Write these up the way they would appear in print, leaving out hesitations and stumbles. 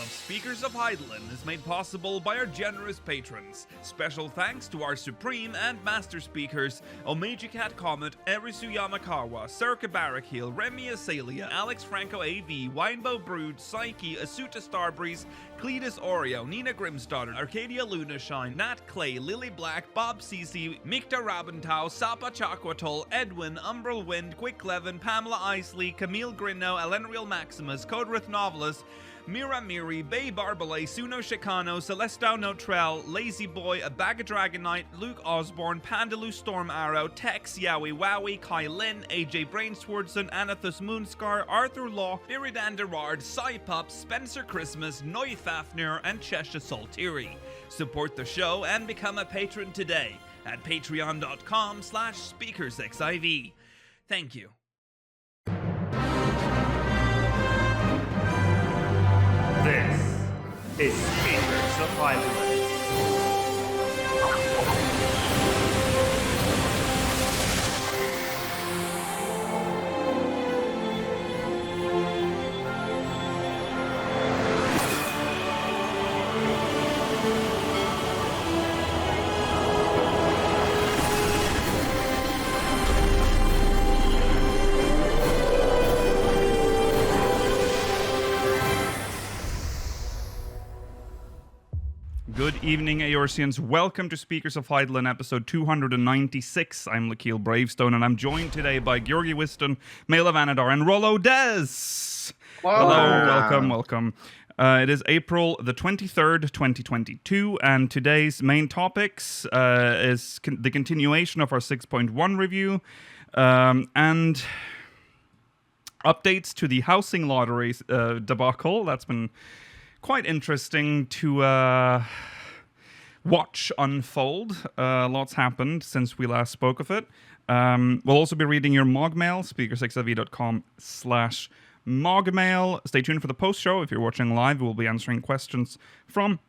of Speakers of Hydaelyn is made possible by our generous patrons. Special thanks to our Supreme and Master Speakers, Omeji Cat Comet, Erisu Yamakawa, Circa Barrakheel, Remy Asalia, Alex Franco AV, Winebow Brood, Psyche, Asuta Starbreeze, Cletus Oreo, Nina Grimstarter, Arcadia Lunashine, Nat Clay, Lily Black, Bob Cece, Mikta Rabentau, Sapa Chakwatol, Edwin, Umbral Wind, Quick Levin, Pamela Isley, Camille Grinno, Elenriel Maximus, Codrith Novelist, Mira Miri, Bay Barbalay, Suno Chicano, Celestao Notrell, Lazy Boy, A Bag of Dragonite, Luke Osborne, Pandaloo Storm Arrow, Tex, Yowie Wowie, Kai Lin, AJ Brainswordson, Anathus Moonscar, Arthur Law, Biridan Derard, Psypup, Spencer Christmas, Noy Fafnir, and Cheshire Saltiri. Support the show and become a patron today at patreon.com/speakersxiv. Thank you. This is Speakers of Hydaelyn. Good evening, Eorzeans. Welcome to Speakers of Hydaelyn, episode 296. I'm Lakeel Bravestone, and I'm joined today by Georgi Wiston, Mail of Anadar, and Rollo Des. Whoa. Hello, welcome. It is April the 23rd, 2022, and today's main topics is the continuation of our 6.1 review, and updates to the housing lottery debacle. That's been quite interesting to watch unfold. Lots happened since we last spoke of it. We'll also be reading your MogMail, speakersxiv.com/MogMail. Stay tuned for the post-show. If you're watching live, we'll be answering questions from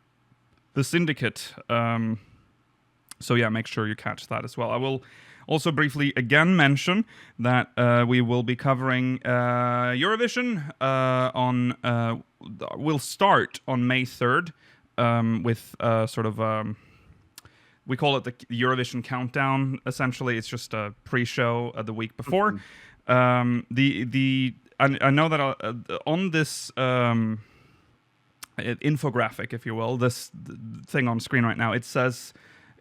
the Syndicate. So yeah, make sure you catch that as well. I will also briefly again mention that we will be covering Eurovision we'll start on May 3rd with we call it the Eurovision Countdown. Essentially, it's just a pre-show the week before. I know that on this infographic, if you will, this thing on screen right now, it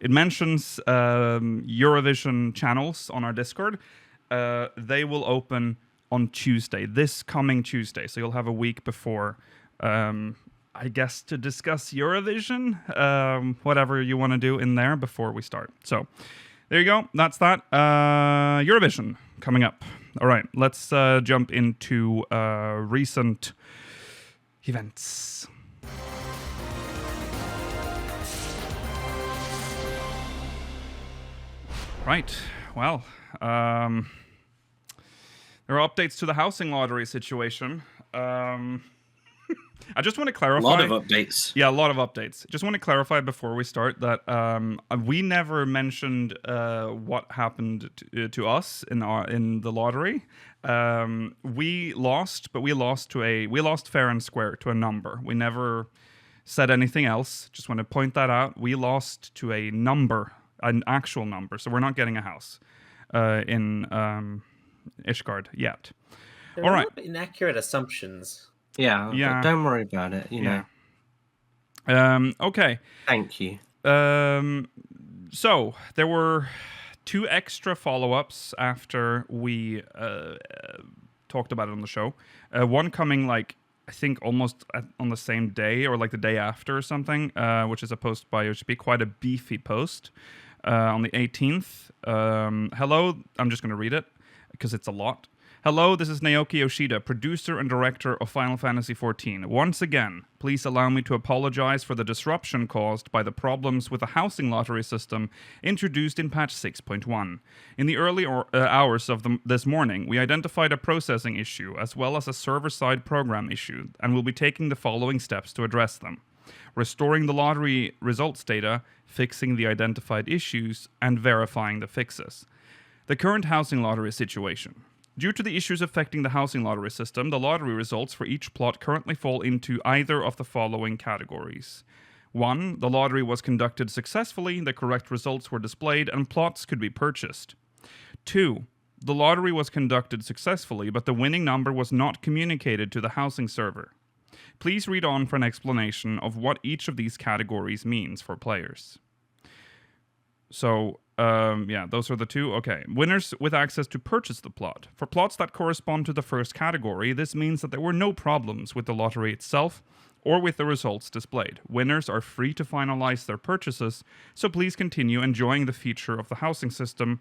mentions Eurovision channels on our Discord. They will open on Tuesday, this coming Tuesday. So you'll have a week before, I guess, to discuss Eurovision, whatever you want to do in there before we start. So there you go. That's that. Eurovision coming up. All right, let's jump into recent events. Right. Well, there are updates to the housing lottery situation. I just want to clarify. A lot of updates. Yeah, a lot of updates. Just want to clarify before we start that we never mentioned what happened to us in the lottery. We lost, but we lost fair and square to a number. We never said anything else. Just want to point that out. We lost to a number, an actual number. So we're not getting a house in Ishgard yet. There All are right. inaccurate assumptions. Yeah. But don't worry about it. You know. Okay. Thank you. So there were 2 extra follow-ups after we talked about it on the show. One coming I think almost on the same day or the day after or something, which is a post by OGP, quite a beefy post on the 18th. Hello, I'm just going to read it because it's a lot. Hello, this is Naoki Yoshida, producer and director of Final Fantasy XIV. Once again, please allow me to apologize for the disruption caused by the problems with the housing lottery system introduced in patch 6.1. In the early hours of this morning, we identified a processing issue as well as a server-side program issue, and will be taking the following steps to address them: restoring the lottery results data, fixing the identified issues, and verifying the fixes. The current housing lottery situation. Due to the issues affecting the housing lottery system, the lottery results for each plot currently fall into either of the following categories. 1. The lottery was conducted successfully, the correct results were displayed, and plots could be purchased. 2. The lottery was conducted successfully, but the winning number was not communicated to the housing server. Please read on for an explanation of what each of these categories means for players. So, those are the two. Okay. Winners with access to purchase the plot. For plots that correspond to the first category, this means that there were no problems with the lottery itself or with the results displayed. Winners are free to finalize their purchases, so please continue enjoying the feature of the housing system.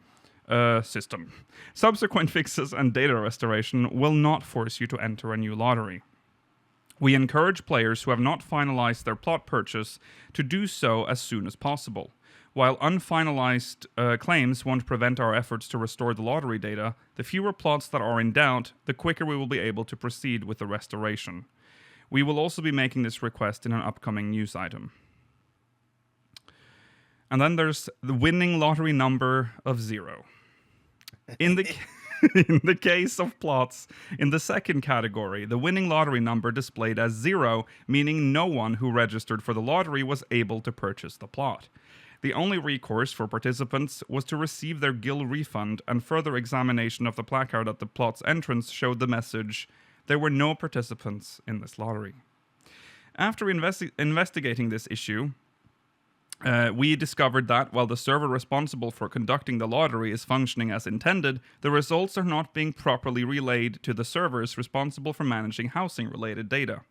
Subsequent fixes and data restoration will not force you to enter a new lottery. We encourage players who have not finalized their plot purchase to do so as soon as possible. While unfinalized claims won't prevent our efforts to restore the lottery data, the fewer plots that are in doubt, the quicker we will be able to proceed with the restoration. We will also be making this request in an upcoming news item. And then there's the winning lottery number of 0. In the case of plots in the second category, the winning lottery number displayed as 0, meaning no one who registered for the lottery was able to purchase the plot. The only recourse for participants was to receive their gil refund, and further examination of the placard at the plot's entrance showed the message, "There were no participants in this lottery." After investigating this issue, we discovered that while the server responsible for conducting the lottery is functioning as intended, the results are not being properly relayed to the servers responsible for managing housing-related data.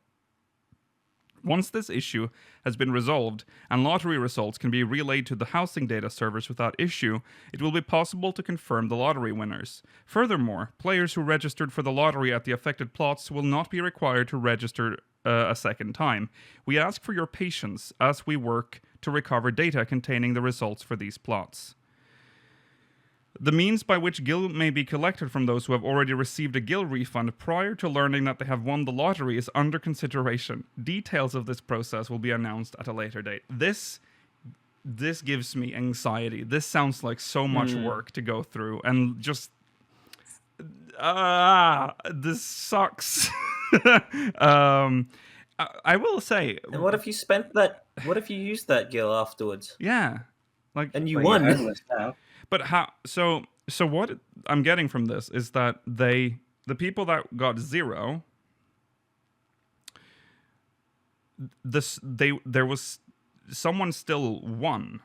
Once this issue has been resolved and lottery results can be relayed to the housing data servers without issue, it will be possible to confirm the lottery winners. Furthermore, players who registered for the lottery at the affected plots will not be required to register a second time. We ask for your patience as we work to recover data containing the results for these plots. The means by which gil may be collected from those who have already received a gil refund prior to learning that they have won the lottery is under consideration. Details of this process will be announced at a later date. This gives me anxiety. This sounds like so much work to go through, and just this sucks. I will say. And what if you spent that? What if you used that gil afterwards? Yeah, and you won. But how? So what I'm getting from this is that the people that got 0, there was someone still won.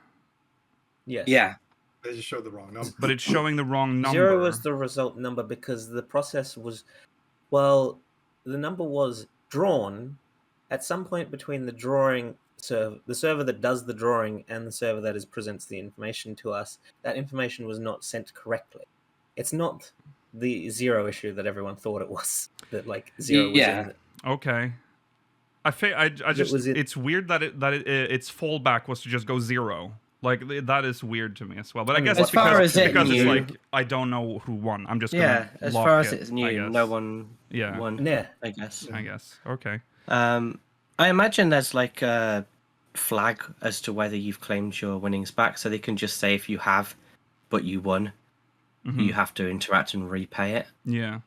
Yes. Yeah. They just showed the wrong number. But it's showing the wrong number. 0 was the result number because the process was, well, the number was drawn at some point between the drawing. So the server that does the drawing and the server that presents the information to us, that information was not sent correctly. It's not the 0 issue that everyone thought it was. That 0 was in it. Okay. It's weird that its fallback was to just go 0. That is weird to me as well. But I guess it's because it's like I don't know who won. I'm just gonna as lock far as it, it's new, no one won. Yeah, I guess. Okay. I imagine there's a flag as to whether you've claimed your winnings back, so they can just say if you have, but you won, you have to interact and repay it. Yeah.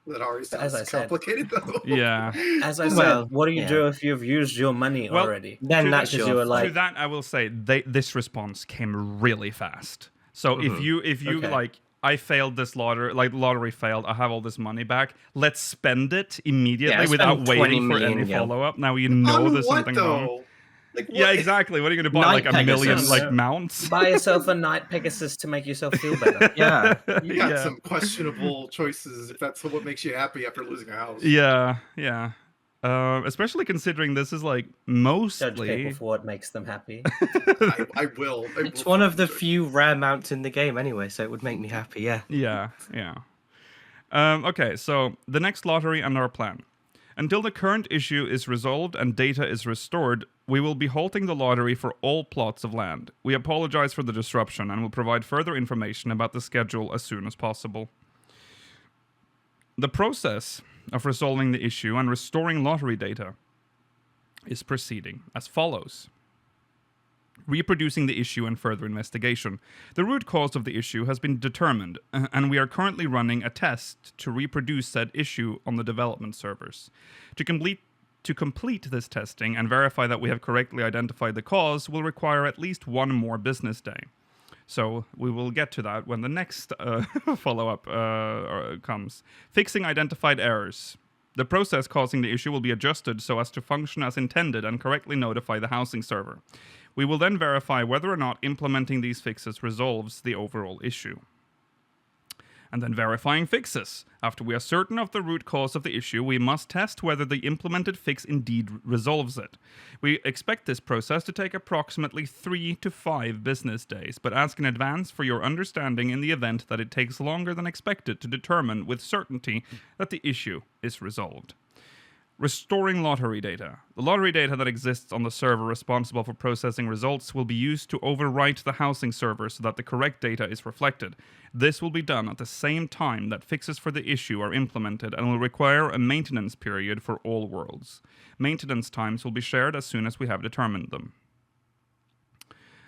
That already sounds complicated, though. Yeah. As I said, what do you do if you've used your money already? Then that's your. To that, I will say this response came really fast. So if you I failed this lottery, the lottery failed, I have all this money back. Let's spend it immediately without waiting for any follow-up. Now you know there's something wrong. Yeah, exactly. What are you going to buy? Night a million Pegasus. mounts? Buy yourself a Night Pegasus to make yourself feel better. Yeah. You got some questionable choices if that's what makes you happy after losing a house. Yeah. Especially considering this is mostly... Judge people for what makes them happy. I will. It's one of the few rare mounts in the game anyway, so it would make me happy, yeah. Yeah. Okay, so the next lottery and our plan. Until the current issue is resolved and data is restored, we will be halting the lottery for all plots of land. We apologize for the disruption and will provide further information about the schedule as soon as possible. The process of resolving the issue and restoring lottery data is proceeding as follows. reproducing the issue and further investigation. The root cause of the issue has been determined, and we are currently running a test to reproduce said issue on the development servers. To complete this testing and verify that we have correctly identified the cause will require at least one more business day. So we will get to that when the next follow-up comes. Fixing identified errors. The process causing the issue will be adjusted so as to function as intended and correctly notify the housing server. We will then verify whether or not implementing these fixes resolves the overall issue. And then verifying fixes. After we are certain of the root cause of the issue, we must test whether the implemented fix indeed resolves it. We expect this process to take approximately 3 to 5 business days, but ask in advance for your understanding in the event that it takes longer than expected to determine with certainty that the issue is resolved. Restoring lottery data. The lottery data that exists on the server responsible for processing results will be used to overwrite the housing server so that the correct data is reflected. This will be done at the same time that fixes for the issue are implemented and will require a maintenance period for all worlds. Maintenance times will be shared as soon as we have determined them.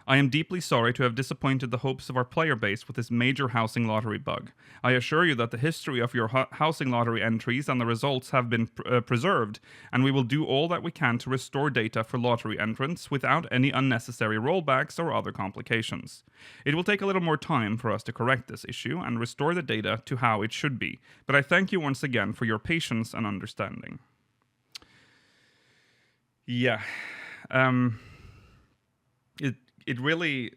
I am deeply sorry to have disappointed the hopes of our player base with this major housing lottery bug. I assure you that the history of your housing lottery entries and the results have been preserved, and we will do all that we can to restore data for lottery entrants without any unnecessary rollbacks or other complications. It will take a little more time for us to correct this issue and restore the data to how it should be, but I thank you once again for your patience and understanding. Yeah. It really...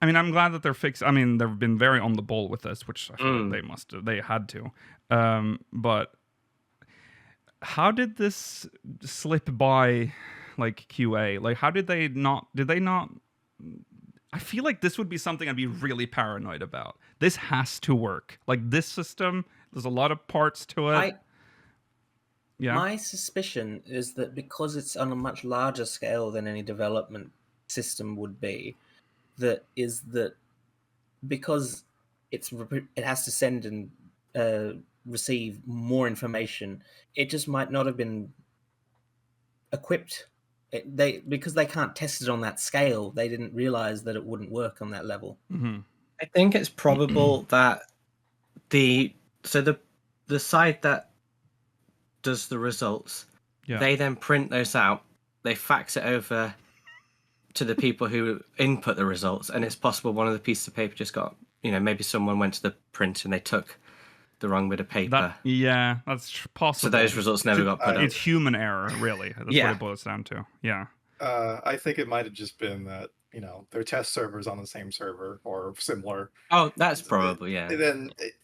I mean, I'm glad that they're fixed. I mean, they've been very on the ball with this, which I feel like they had to. But how did this slip by, like, QA? Like, how did they not... I feel like this would be something I'd be really paranoid about. This has to work. Like, this system, there's a lot of parts to it. My suspicion is that because it's on a much larger scale than any development system would be, that because it has to send and receive more information, it just might not have been equipped. Because they can't test it on that scale, they didn't realize that it wouldn't work on that level. Mm-hmm. I think it's probable that the side that does the results, they then print those out, they fax it over to the people who input the results, and it's possible one of the pieces of paper just got, maybe someone went to the print and they took the wrong bit of paper. That's possible. So those results never got put up. It's human error, really. That's what it boils down to. Yeah. I think it might have just been that, their test servers on the same server or similar. Oh, that's probably, And then, it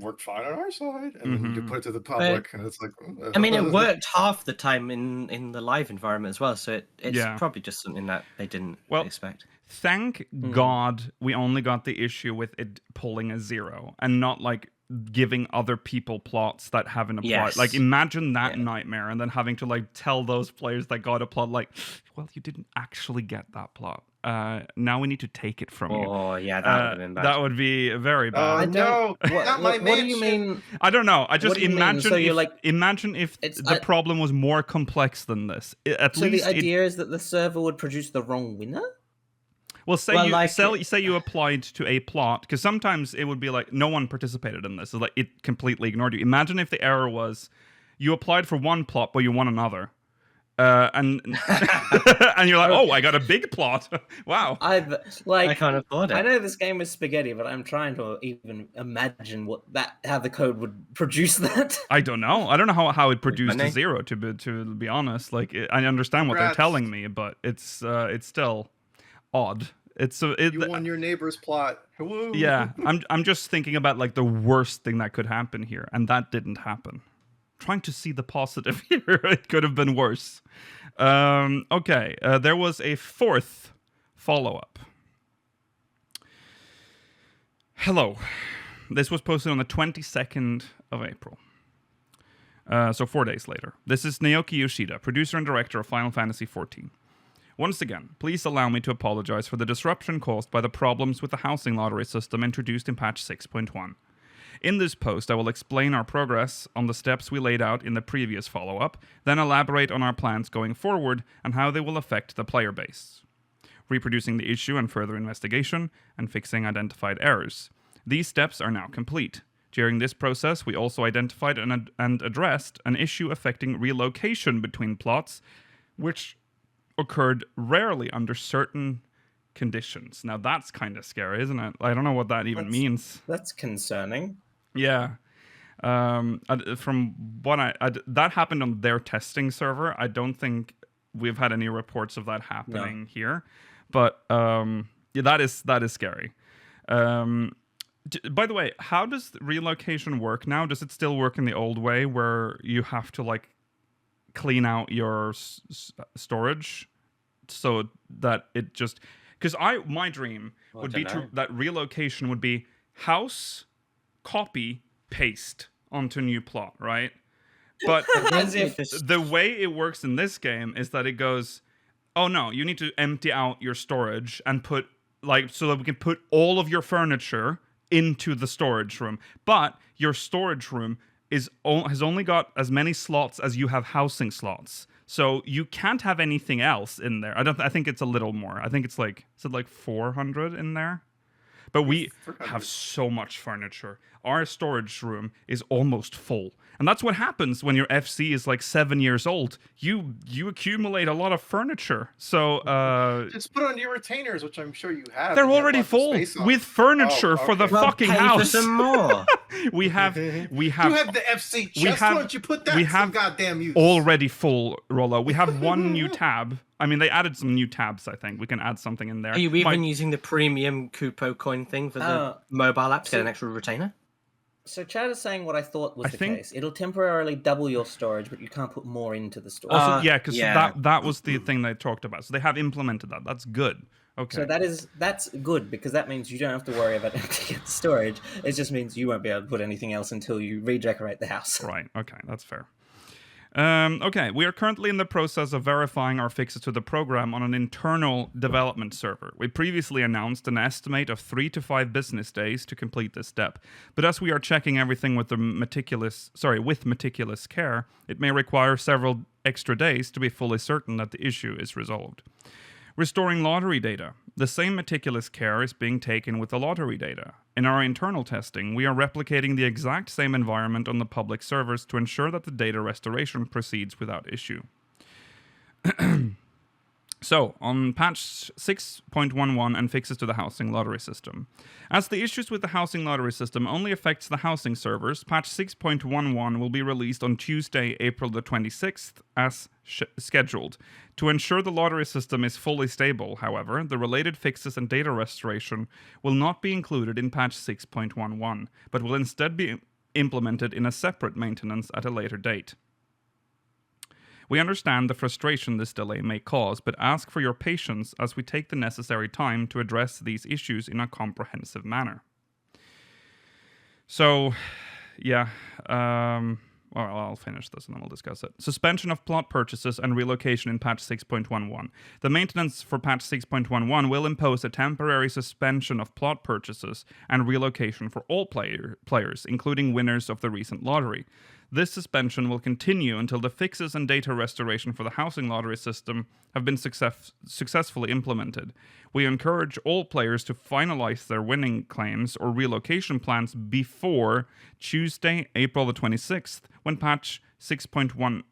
worked fine on our side, and then you put it to the public, and it's like... I mean, it worked half the time in the live environment as well, so it's probably just something that they didn't expect. Thank God we only got the issue with it pulling a 0, and not, like, giving other people plots that haven't applied. Yes. Like, imagine that nightmare, and then having to, like, tell those players that got a plot, like, well, you didn't actually get that plot. Now we need to take it from you. Oh, yeah, that would have been bad. That would be very bad. No! What do you mean? I don't know. I just imagine So imagine if the problem was more complex than this. So the idea is that the server would produce the wrong winner? Well, say you applied to a plot, because sometimes it would be like no one participated in this. It's like it completely ignored you. Imagine if the error was you applied for one plot, but you won another. And and you're like, oh, I got a big plot. Wow. I can't afford it. I know this game is spaghetti, but I'm trying to even imagine how the code would produce that. I don't know. I don't know how it produced a 0. To be honest, like I understand what they're telling me, but it's still odd. You won your neighbor's plot. Woo. Yeah, I'm just thinking about like the worst thing that could happen here, and that didn't happen. Trying to see the positive here. It could have been worse. Okay, there was a 4th follow-up. Hello. This was posted on the 22nd of April. So 4 days later. This is Naoki Yoshida, producer and director of Final Fantasy XIV. Once again, please allow me to apologize for the disruption caused by the problems with the housing lottery system introduced in patch 6.1. In this post, I will explain our progress on the steps we laid out in the previous follow-up, then elaborate on our plans going forward and how they will affect the player base, reproducing the issue and further investigation, and fixing identified errors. These steps are now complete. During this process, we also identified and addressed an issue affecting relocation between plots, which occurred rarely under certain conditions. Now that's kind of scary, isn't it? I don't know what that even means. That's concerning. Yeah. From what that happened on their testing server. I don't think we've had any reports of that happening here, but yeah, that is scary. By the way, how does relocation work now? Does it still work in the old way where you have to like clean out your storage so that it just... Because my dream would be that relocation would be house, copy, paste onto new plot, right? But the way it works in this game is that it goes, oh no, you need to empty out your storage and put like so that we can put all of your furniture into the storage room. But your storage room has only got as many slots as you have housing slots. So you can't have anything else in there. I think it's a little more. I think it's like, is it like 400 in there? But we have so much furniture. Our storage room is almost full. And that's what happens when your FC is like 7 years old. You accumulate a lot of furniture. So just put on your retainers, which I'm sure you have. They're already full with furniture for the fucking house. For some more. we have You have the FC chest. Why don't you put that some goddamn use? Already full, Rollo. We have one new tab. I mean, they added some new tabs, I think. We can add something in there. Are you even using the premium Kupo coin thing for the mobile app to get an extra retainer? So Chad is saying what I thought was the case. It'll temporarily double your storage, but you can't put more into the storage. Also, because that was the thing they talked about. So they have implemented that. That's good. Okay. So that's good, because that means you don't have to worry about emptying the storage. It just means you won't be able to put anything else until you redecorate the house. Right. Okay, that's fair. Okay, we are currently in the process of verifying our fixes to the program on an internal development server. We previously announced an estimate of 3 to 5 business days to complete this step, but as we are checking everything with meticulous care, it may require several extra days to be fully certain that the issue is resolved. Restoring lottery data. The same meticulous care is being taken with the lottery data. In our internal testing, we are replicating the exact same environment on the public servers to ensure that the data restoration proceeds without issue. So, on patch 6.11 and fixes to the housing lottery system. As the issues with the housing lottery system only affects the housing servers, patch 6.11 will be released on Tuesday, April the 26th, as scheduled. To ensure the lottery system is fully stable, however, the related fixes and data restoration will not be included in patch 6.11, but will instead be implemented in a separate maintenance at a later date. We understand the frustration this delay may cause, but ask for your patience as we take the necessary time to address these issues in a comprehensive manner. So, yeah, well, I'll finish this and then we'll discuss it. Suspension of plot purchases and relocation in patch 6.11. The maintenance for patch 6.11 will impose a temporary suspension of plot purchases and relocation for all players, including winners of the recent lottery. This suspension will continue until the fixes and data restoration for the housing lottery system have been successfully implemented. We encourage all players to finalize their winning claims or relocation plans before Tuesday, April the 26th, when patch 6.1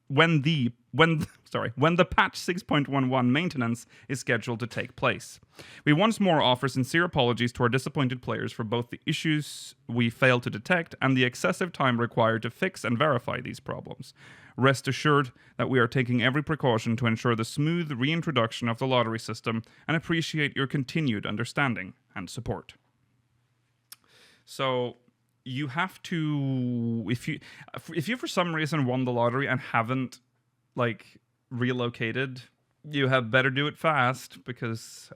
when the patch 6.11 maintenance is scheduled to take place. We once more offer sincere apologies to our disappointed players for both the issues we failed to detect and the excessive time required to fix and verify these problems. Rest assured that we are taking every precaution to ensure the smooth reintroduction of the lottery system and appreciate your continued understanding and support. So, you have to, if you for some reason won the lottery and haven't like relocated, you have better do it fast, because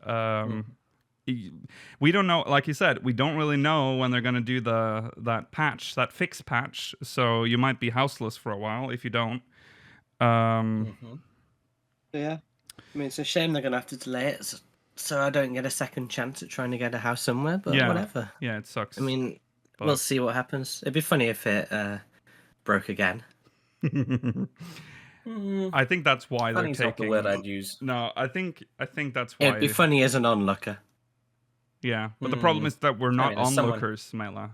we don't know, like you said, we don't really know when they're going to do that fix patch, so you might be houseless for a while if you don't. Yeah, I mean, it's a shame they're going to have to delay it, so I don't get a second chance at trying to get a house somewhere, but whatever. Yeah, it sucks. I mean, But... We'll see what happens. It'd be funny if it broke again. I think that's why they're Funny's taking. not the word I'd use. No, I think that's why. It'd be funny as an onlooker. Yeah, but the problem is that we're not someone- onlookers, Mela.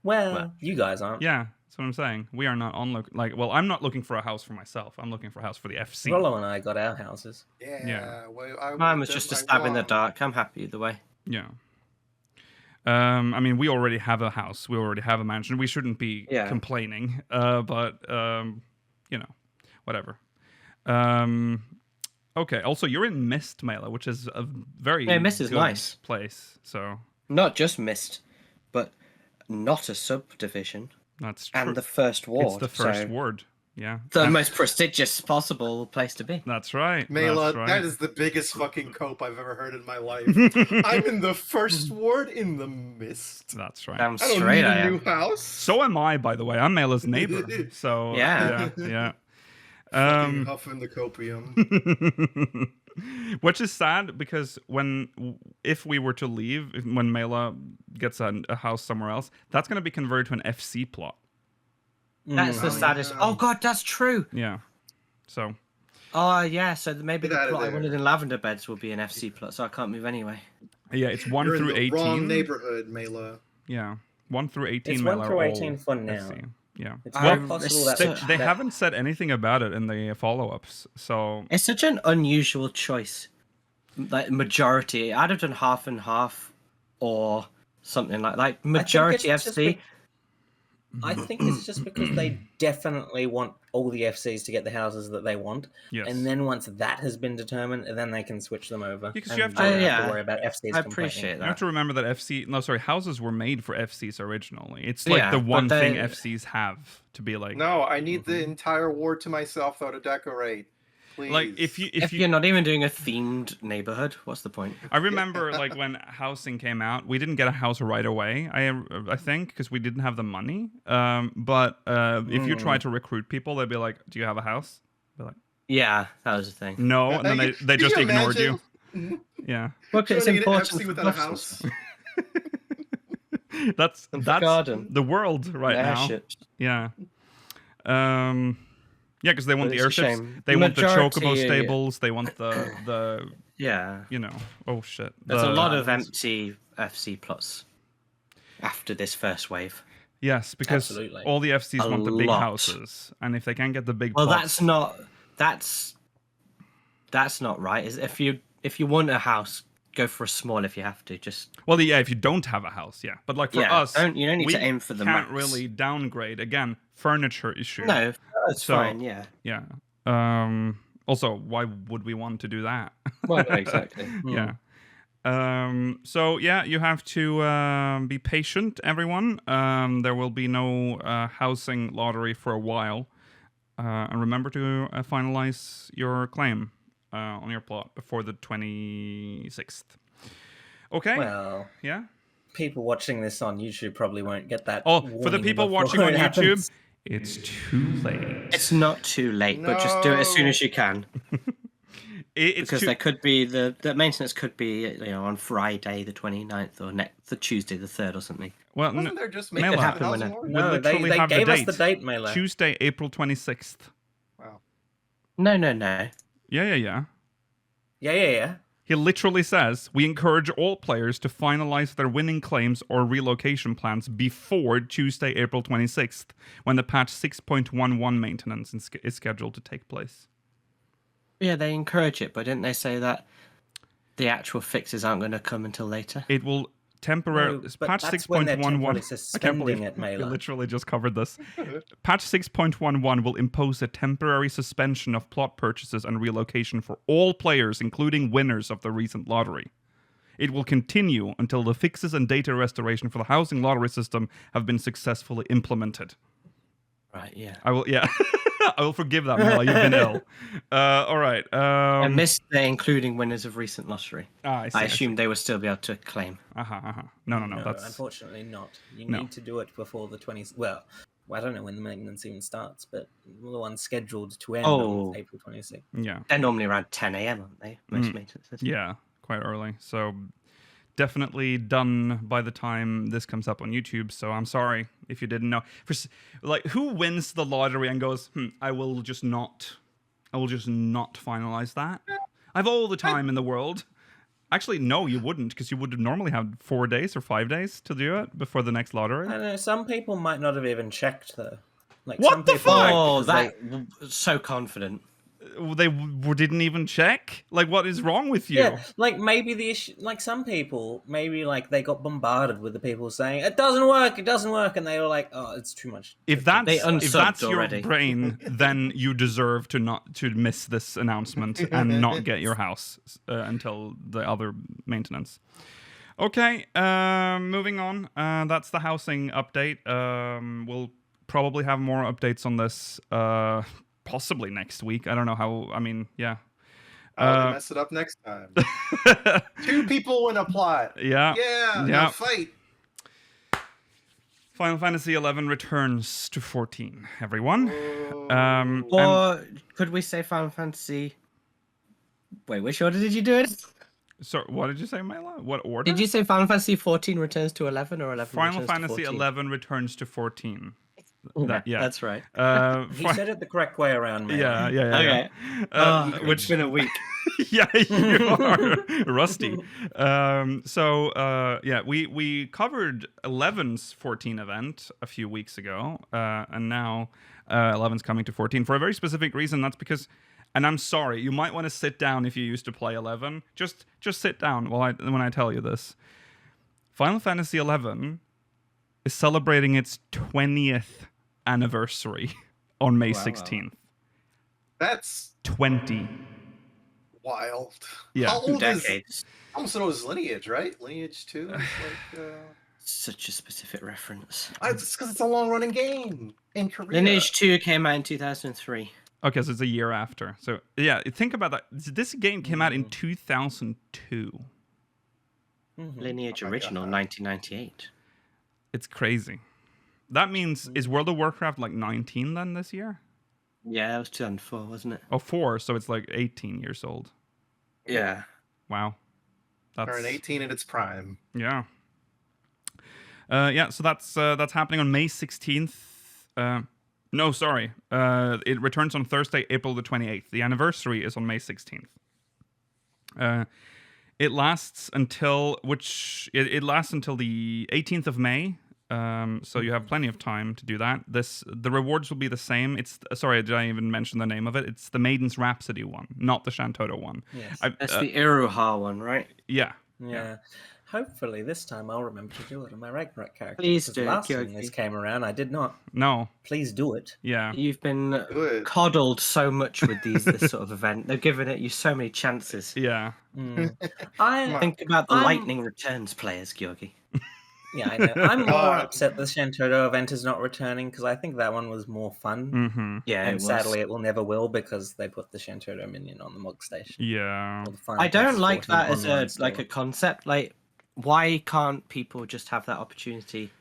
Well, you guys aren't. Yeah, that's what I'm saying. We are not onlook. Like, well, I'm not looking for a house for myself. I'm looking for a house for the FC. Rollo and I got our houses. Yeah. Well, Mine was just a stab in the dark. I'm happy either way. Yeah. I mean, we already have a house. We already have a mansion. We shouldn't be complaining. But you know, whatever. Okay. Also, you're in Mist, Mela, which is a very Mist is good nice place. So not just Mist, but not a subdivision. that's true. And the first ward. It's the first so ward. Yeah. the most prestigious possible place to be. That's right. Mela, that's right. that is the biggest fucking cope I've ever heard in my life. I'm in the first ward in the Mist. That's right. Damn I don't straight need I a am. new house. So am I, by the way. I'm Mela's neighbor. So Yeah. yeah. Fucking huffing the copium. Which is sad because if we were to leave, when Mela gets a house somewhere else, that's going to be converted to an FC plot. That's the saddest. yeah. Oh god, that's true. Yeah. So Oh yeah, so maybe Get the out of plot I there. wanted in Lavender Beds will be an FC plot, so I can't move anyway. yeah, it's 1 You're through in the 18. wrong neighborhood, Mela. Yeah, 1 through 18. It's Mela 1 are through all 18 for now. FC. Yeah. It's Well, not possible it's that such- They that- haven't said anything about it in the follow-ups, so It's such an unusual choice. Like majority, I'd have done half and half, or something like majority it's just FC. I think it's just because they definitely want all the FCs to get the houses that they want, yes. and then once that has been determined, then they can switch them over. Because and you have to- don't Yeah. worry about FCs. I complaining. appreciate You have that. to remember that houses were made for FCs originally. It's like Yeah, the but one thing they- FCs have to be like. No, I need the entire ward to myself though to decorate. Please. Like if If you're not even doing a themed neighborhood, what's the point? I remember like when housing came out, we didn't get a house right away. I think because we didn't have the money. But if you try to recruit people, they'd be like, "Do you have a house?" Be like, Yeah, that was the thing. "No," and then they Can just you ignored imagine? you. Yeah, Look, Trying it's to get an important FC for without a clusters. house. that's garden. the world right now. Airships. Yeah. Yeah, because they want But the it's a airships. shame. They want the chocobo Majority- stables. They want the Yeah, oh shit. there's a The- lot of empty FC plots after this first wave. Yes, because Absolutely. all the FCs A want the big lot. houses, and if they can't get the big Well, plots, that's not right. Is if you want a house, go for a small if you have to. Just well, yeah, if you don't have a house, yeah. But like for yeah, us, you don't need we to aim for the can't max. really downgrade. Again, furniture issue. No, that's So- fine. Yeah. Yeah. Also, why would we want to do that? Well, exactly. Yeah. So yeah, you have to be patient, everyone. There will be no housing lottery for a while, and remember to finalize your claim on your plot before the 26th. Okay. Well, Yeah. people watching this on YouTube probably won't get that. Oh, for the warning people before watching on it YouTube, happens. it's too late. It's not too late, but just do it as soon as No. you can, It's because too. there could be the maintenance could be on Friday the 29th or the Tuesday the 3rd or something. Well, Wasn't there just Mela. making Happen housing when ward? we No, literally they have gave the us date. the date, Mela. Tuesday, April 26th. Wow. No. Yeah. Yeah. He literally says, we encourage all players to finalize their winning claims or relocation plans before Tuesday, April 26th, when the patch 6.11 maintenance is scheduled to take place. Yeah, they encourage it, but didn't they say that the actual fixes aren't going to come until later? It will temporarily... No, but patch that's when they're 6.11... temporarily I can't suspending believe it, we Mela. literally just covered this. Patch 6.11 will impose a temporary suspension of plot purchases and relocation for all players, including winners of the recent lottery. It will continue until the fixes and data restoration for the housing lottery system have been successfully implemented. Right, yeah. I will, yeah. I will forgive that, Mela. You've been ill. All right. I missed the including winners of recent lottery. I see. I assumed they would still be able to claim. No. No, That's unfortunately not. You No. need to do it before the 20th. Well, I don't know when the maintenance even starts, but the one scheduled to end Oh. on April 26th. yeah, They're normally around 10 a.m., aren't they? Most maintenances. yeah, quite early. So definitely done by the time this comes up on YouTube. So I'm sorry if you didn't know. Who wins the lottery and goes, I will just not finalize that. I have all the time in the world. Actually, no, you wouldn't, because you would normally have 4 days or 5 days to do it before the next lottery. I don't know. Some people might not have even checked though. Like What some the people fuck? Oh, that so confident. They didn't even check? Like, what is wrong with you? Yeah, like maybe the issue, like some people, maybe like they got bombarded with the people saying it doesn't work, and they were like, oh, it's too much. If They that's unsubbed your already. brain, then you deserve to miss this announcement and not get your house until the other maintenance. Okay, moving on. That's the housing update. We'll probably have more updates on this possibly next week. I don't know how. I mean, yeah. I'll mess it up next time. 2 people in a plot. Yeah. Yeah. Yeah. No, fight. Final Fantasy 11 returns to 14. Everyone. Or could we say Final Fantasy? Wait, which order did you do it? So, what did you say, Myla? What order? Did you say Final Fantasy 14 returns to 11 or 11 Final returns to Fantasy 14? 11 returns to 14. Yeah, That's right. He said it the correct way around, man. Yeah. Okay. Which It's been a week. yeah, you are rusty. We covered 11's 14 event a few weeks ago, and now 11's coming to 14 for a very specific reason. That's because, and I'm sorry, you might want to sit down if you used to play 11. Just sit down when I tell you this. Final Fantasy 11 is celebrating its 20th anniversary on May 16th. That's 20. wild. Yeah. How old Decades. Almost know his Lineage, right? Lineage 2 is like... Such a specific reference. It's because it's a long-running game in Korea. Lineage 2 came out in 2003. Okay, so it's a year after. So, yeah, think about that. This game came out in 2002. Lineage Oh my original, God. 1998. It's crazy. That means, is World of Warcraft like 19 then this year? Yeah, it was 2004, wasn't it? Oh, 4, so it's like 18 years old. Yeah. Wow. Turn 18 at its prime. Yeah. So that's happening on May 16th. No, sorry. It returns on Thursday, April the 28th. The anniversary is on May 16th. It lasts until it lasts until the 18th of May. So you have plenty of time to do that. The rewards will be the same. Sorry, did I even mention the name of it? It's the Maiden's Rhapsody one, not the Shantoto one. Yes. That's the Iroha one, right? Yeah. Yeah. Hopefully this time I'll remember to do it on my Ragnarok character. Please because do, last time Kyoki. this came around, I did not. No. Please do it. Yeah. You've been Good. coddled so much with this sort of event. They've given it you so many chances. Yeah. Think about the I'm- Lightning Returns players, Georgi. Yeah, I know. I'm more God. upset the Shantoto event is not returning because I think that one was more fun. Mm-hmm. Yeah, And it was. sadly, it will never will because they put the Shantoto minion on the Mog Station. Yeah. Or the Final I don't Fantasy like 14 that as online a store. concept. Like, why can't people just have that opportunity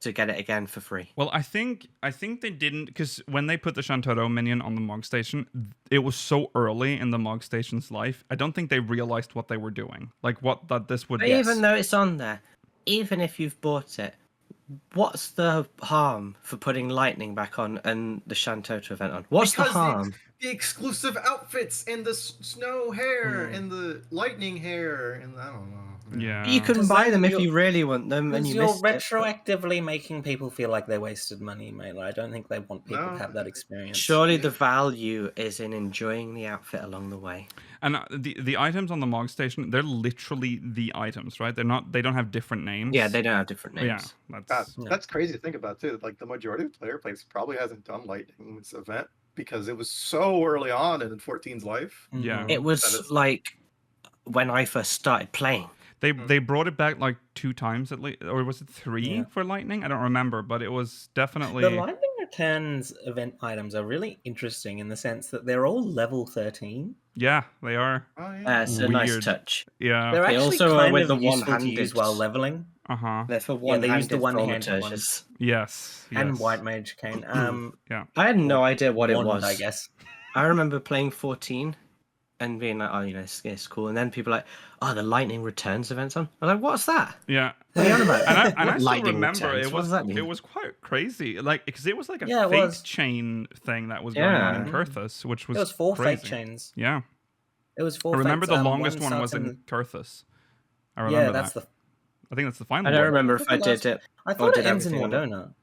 to get it again for free? Well, I think they didn't, because when they put the Shantoto minion on the Mog Station, it was so early in the Mog Station's life. I don't think they realized what they were doing. Like that this would But even though it's on there, even if you've bought it, what's the harm for putting Lightning back on and the Shantoto event on? What's the harm? The exclusive outfits and the snow hair and the lightning hair and I don't know. Yeah. You can Because buy then them if you're- you really want them, and Because you you're missed it. retroactively making people feel like they wasted money, mate. Like, I don't think they want people No. to have that experience. Surely the value is in enjoying the outfit along the way. And the items on the Mog Station, they're literally the items, right? They don't have different names. Yeah, they don't have different Yeah, names. That's crazy to think about too. Like the majority of player base probably hasn't done Lightning's event because it was so early on in 14's life. Yeah. It was That is- like when I first started playing. They brought it back like 2 times at least, or was it 3 Yeah. for Lightning? I don't remember, but it was definitely. The Lightning Returns event items are really interesting in the sense that they're all level 13. Yeah, they are. Oh yeah. It's a nice Weird. touch. Yeah. They're They actually also are kind with of the useful to one-handed- use while leveling. Uh huh. They're for Yeah, one they use the one-handed thaumaturges. Yes. And yes. White Mage Cane. Yeah. I had no idea what it Wand, was. I guess. I remember playing 14 and being like, oh, it's cool. And then people are like, oh, the lightning returns event's on. I'm like, what's that? Yeah. What are you on about? And I still Lightning remember returns? What does that mean? it was quite crazy, like because it was like a Yeah, it fate was. chain thing that was going on in Yeah. Kurthus, which was It was 4 crazy. fate chains. Yeah, It was 4 I remember fates, the longest one was starts in Kurthus. I remember Yeah, that's that. the. I think that's the final I don't one. remember if I did it. I or thought it did ends in everything on it. Mordona.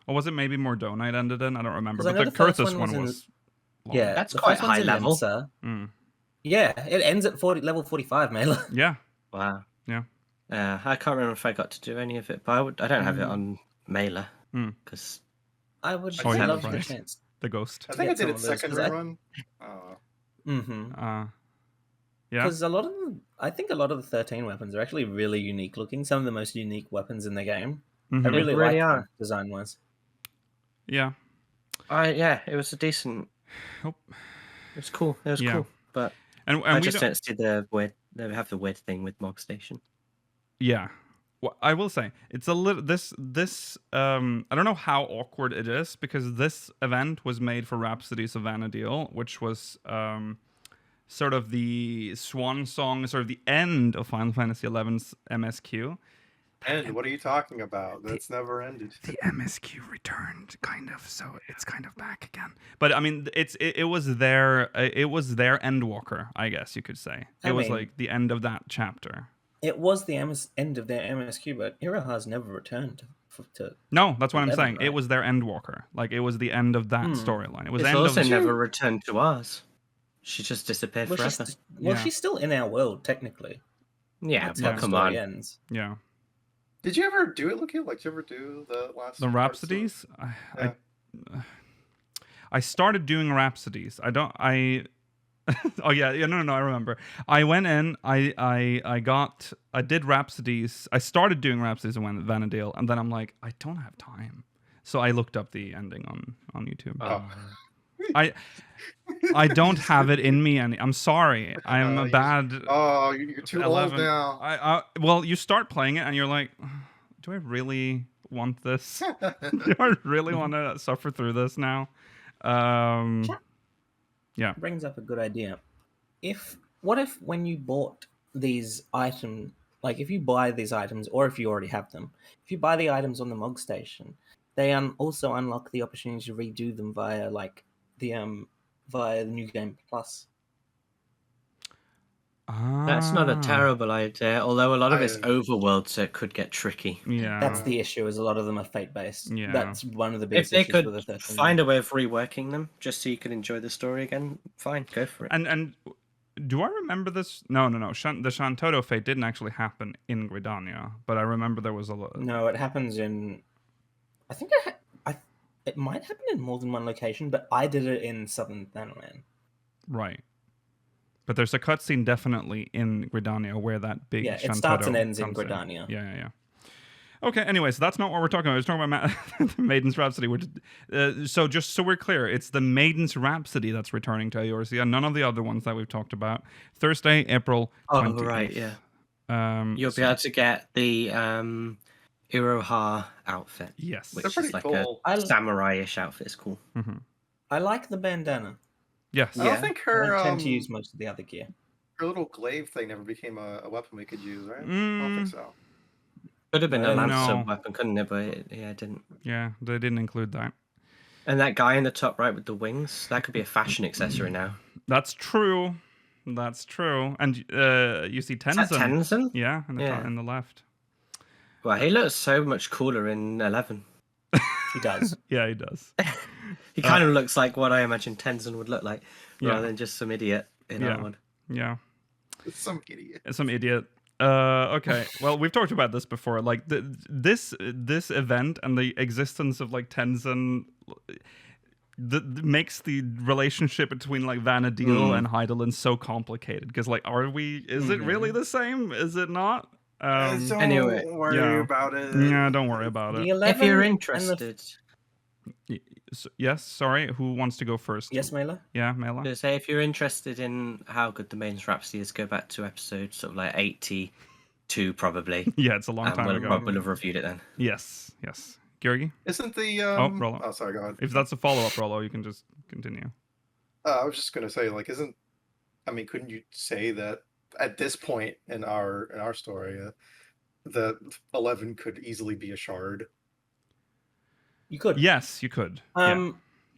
Or was it maybe Mordona it ended in? I don't remember. 'Cause I But know the the first Kurthus one one was in- was long. Yeah, That's the quite first one's high in level. Lemsa. Mm. Yeah, it ends at level 45, Mela. Yeah. Wow. Yeah. I can't remember if I got to do any of it, but I don't have it Mm. on Mailer Mm. because I would Oh, yeah, love right. the chance. The ghost. I think I Get did some it of those, second 'cause I- run. Mm-hmm. Yeah. Because I think a lot of the 13 weapons are actually really unique looking. Some of the most unique weapons in the game. Mhm. I really really like are. them design-wise. Yeah. it was a decent. Oh. It was cool. It was Yeah. cool, but And I we just don't- don't see the weird. They have the weird thing with Mog Station. Yeah. Well, I will say it's a little this I don't know how awkward it is because this event was made for Rhapsodies of Vana'diel, which was sort of the swan song, sort of the end of Final Fantasy XI's MSQ. And what are you talking about? That's never ended. The MSQ returned, kind of, so it's kind of back again. But I mean, it was their Endwalker, I guess you could say. It was mean- like the end of that chapter. It was the end of their MSQ, but Iroha's never returned to. No, that's what I'm 11, saying. It right? was their Endwalker. Like it was the end of that Hmm. storyline. It was It's end also of never returned to ours. She just disappeared Well, forever. Yeah. she's still in our world technically. Yeah, That's but how the come story on. ends. yeah. Did you ever do it, Lukia? Like, did you ever do the last The parts of- Rhapsodies? Yeah. I started doing Rhapsodies. Oh yeah, no, I remember. I went in, I did Rhapsodies. I started doing Rhapsodies of Vana'diel, and then I'm like, I don't have time. So I looked up the ending on YouTube. Oh. I don't have it in me, and I'm sorry. I'm a you- bad. Oh, you're too 11. old now. Well, you start playing it, and you're like, do I really want this? Do I really want to suffer through this now? Yeah. Brings up a good idea. What if when you bought these items, like if you buy these items, or if you already have them, if you buy the items on the Mog Station, they also unlock the opportunity to redo them via the New Game Plus. That's not a Ah, terrible idea, although a lot of it's I- overworld, so it could get tricky. Yeah. That's the issue. Is a lot of them are fate based. Yeah. That's one of the If biggest they issues could with the 13. find a way of reworking them, just so you can enjoy the story again, fine, go for it. And do I remember this? No. The Shantoto fate didn't actually happen in Gridania, but I remember there was a lot. No, it happens in. I think it might happen in more than one location, but I did it in Southern Thanalan. Right. But there's a cutscene definitely in Gridania where that big Yeah, it Shantoto starts and ends in comes Gridania. Yeah. Okay, anyway, so that's not what we're talking about. We're talking about the Maiden's Rhapsody. So just so we're clear, it's the Maiden's Rhapsody that's returning to Eorzea, none of the other ones that we've talked about. Thursday, April 20th. Oh, right, yeah. You'll be able to get the Iroha outfit, Yes. which They're is pretty like cool. a samurai-ish outfit. It's cool. Mm-hmm. I like the bandana. Yes. I Yeah. don't think I her don't tend to use most of the other gear. her little glaive thing never became a weapon we could use, right? I don't think so. Could have been a No. lancer weapon, couldn't it? But it didn't. Yeah, they didn't include that. And that guy in the top right with the wings, that could be a fashion accessory now. That's true. And you see Is that Tenzin. Tenzin? Yeah, Yeah. in the left. Well, he looks so much cooler in 11. He does. Yeah, he does. He kind of looks like what I imagine Tenzin would look like, Yeah. rather than just some idiot in Yeah. armor. Yeah. It's some idiot. Some idiot. Okay. Well, we've talked about this before. Like this event and the existence of like Tenzin makes the relationship between like Vana'diel and Hydaelyn so complicated. Because like, is it really the same? Is it not? Don't Anyway, worry yeah. about it. Yeah, don't worry about The it. 11 If you're and interested, Yes. Sorry. Who wants to go first? Yes, Mela? Yeah, Mela. to say if you're interested in how good the Maiden's Rhapsody is, go back to episode sort of like 82 probably. Yeah, it's a long And time we'll ago. probably have reviewed it then. Yes. Georgi? Isn't the Rollo. oh, sorry, go ahead. If that's a follow-up, Rollo, you can just continue. I was just gonna say, like, isn't I mean, couldn't you say that at this point in our story, the 11 could easily be a shard? You could. Yes, you could. Yeah.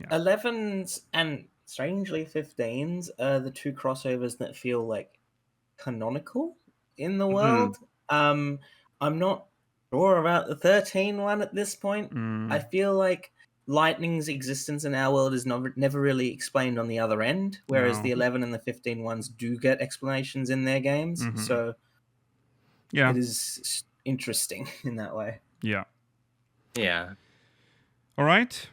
11s and strangely 15s are the two crossovers that feel like canonical in the world. I'm not sure about the 13 one at this point. I feel like lightning's existence in our world is never really explained on the other end, whereas the 11 and the 15 ones do get explanations in their games. So it is interesting in that way. Yeah. All right.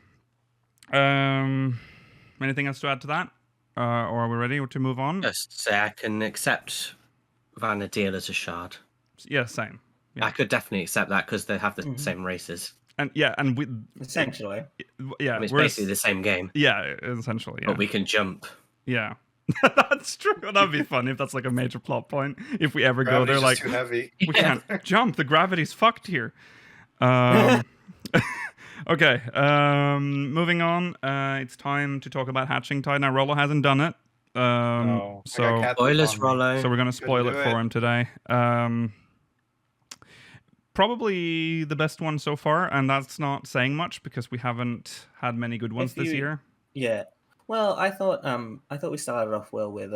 Anything else to add to that? Or are we ready to move on? Just say I can accept Vana'diel as a shard. Yeah, same. Yeah. I could definitely accept that because they have the same races. And we essentially. It's basically the same game. Yeah, essentially. Yeah. But we can jump. Yeah. That's true. That'd be fun if that's like a major plot point. If we ever go there, like too heavy. We can't jump. The gravity's fucked here. Okay. Moving on. It's time to talk about Hatching Tide. Now, Rollo hasn't done it. So spoilers, Rollo. So we're gonna spoil it for him today. Probably the best one so far, and that's not saying much because we haven't had many good ones this year. Yeah. Well, I thought we started off well with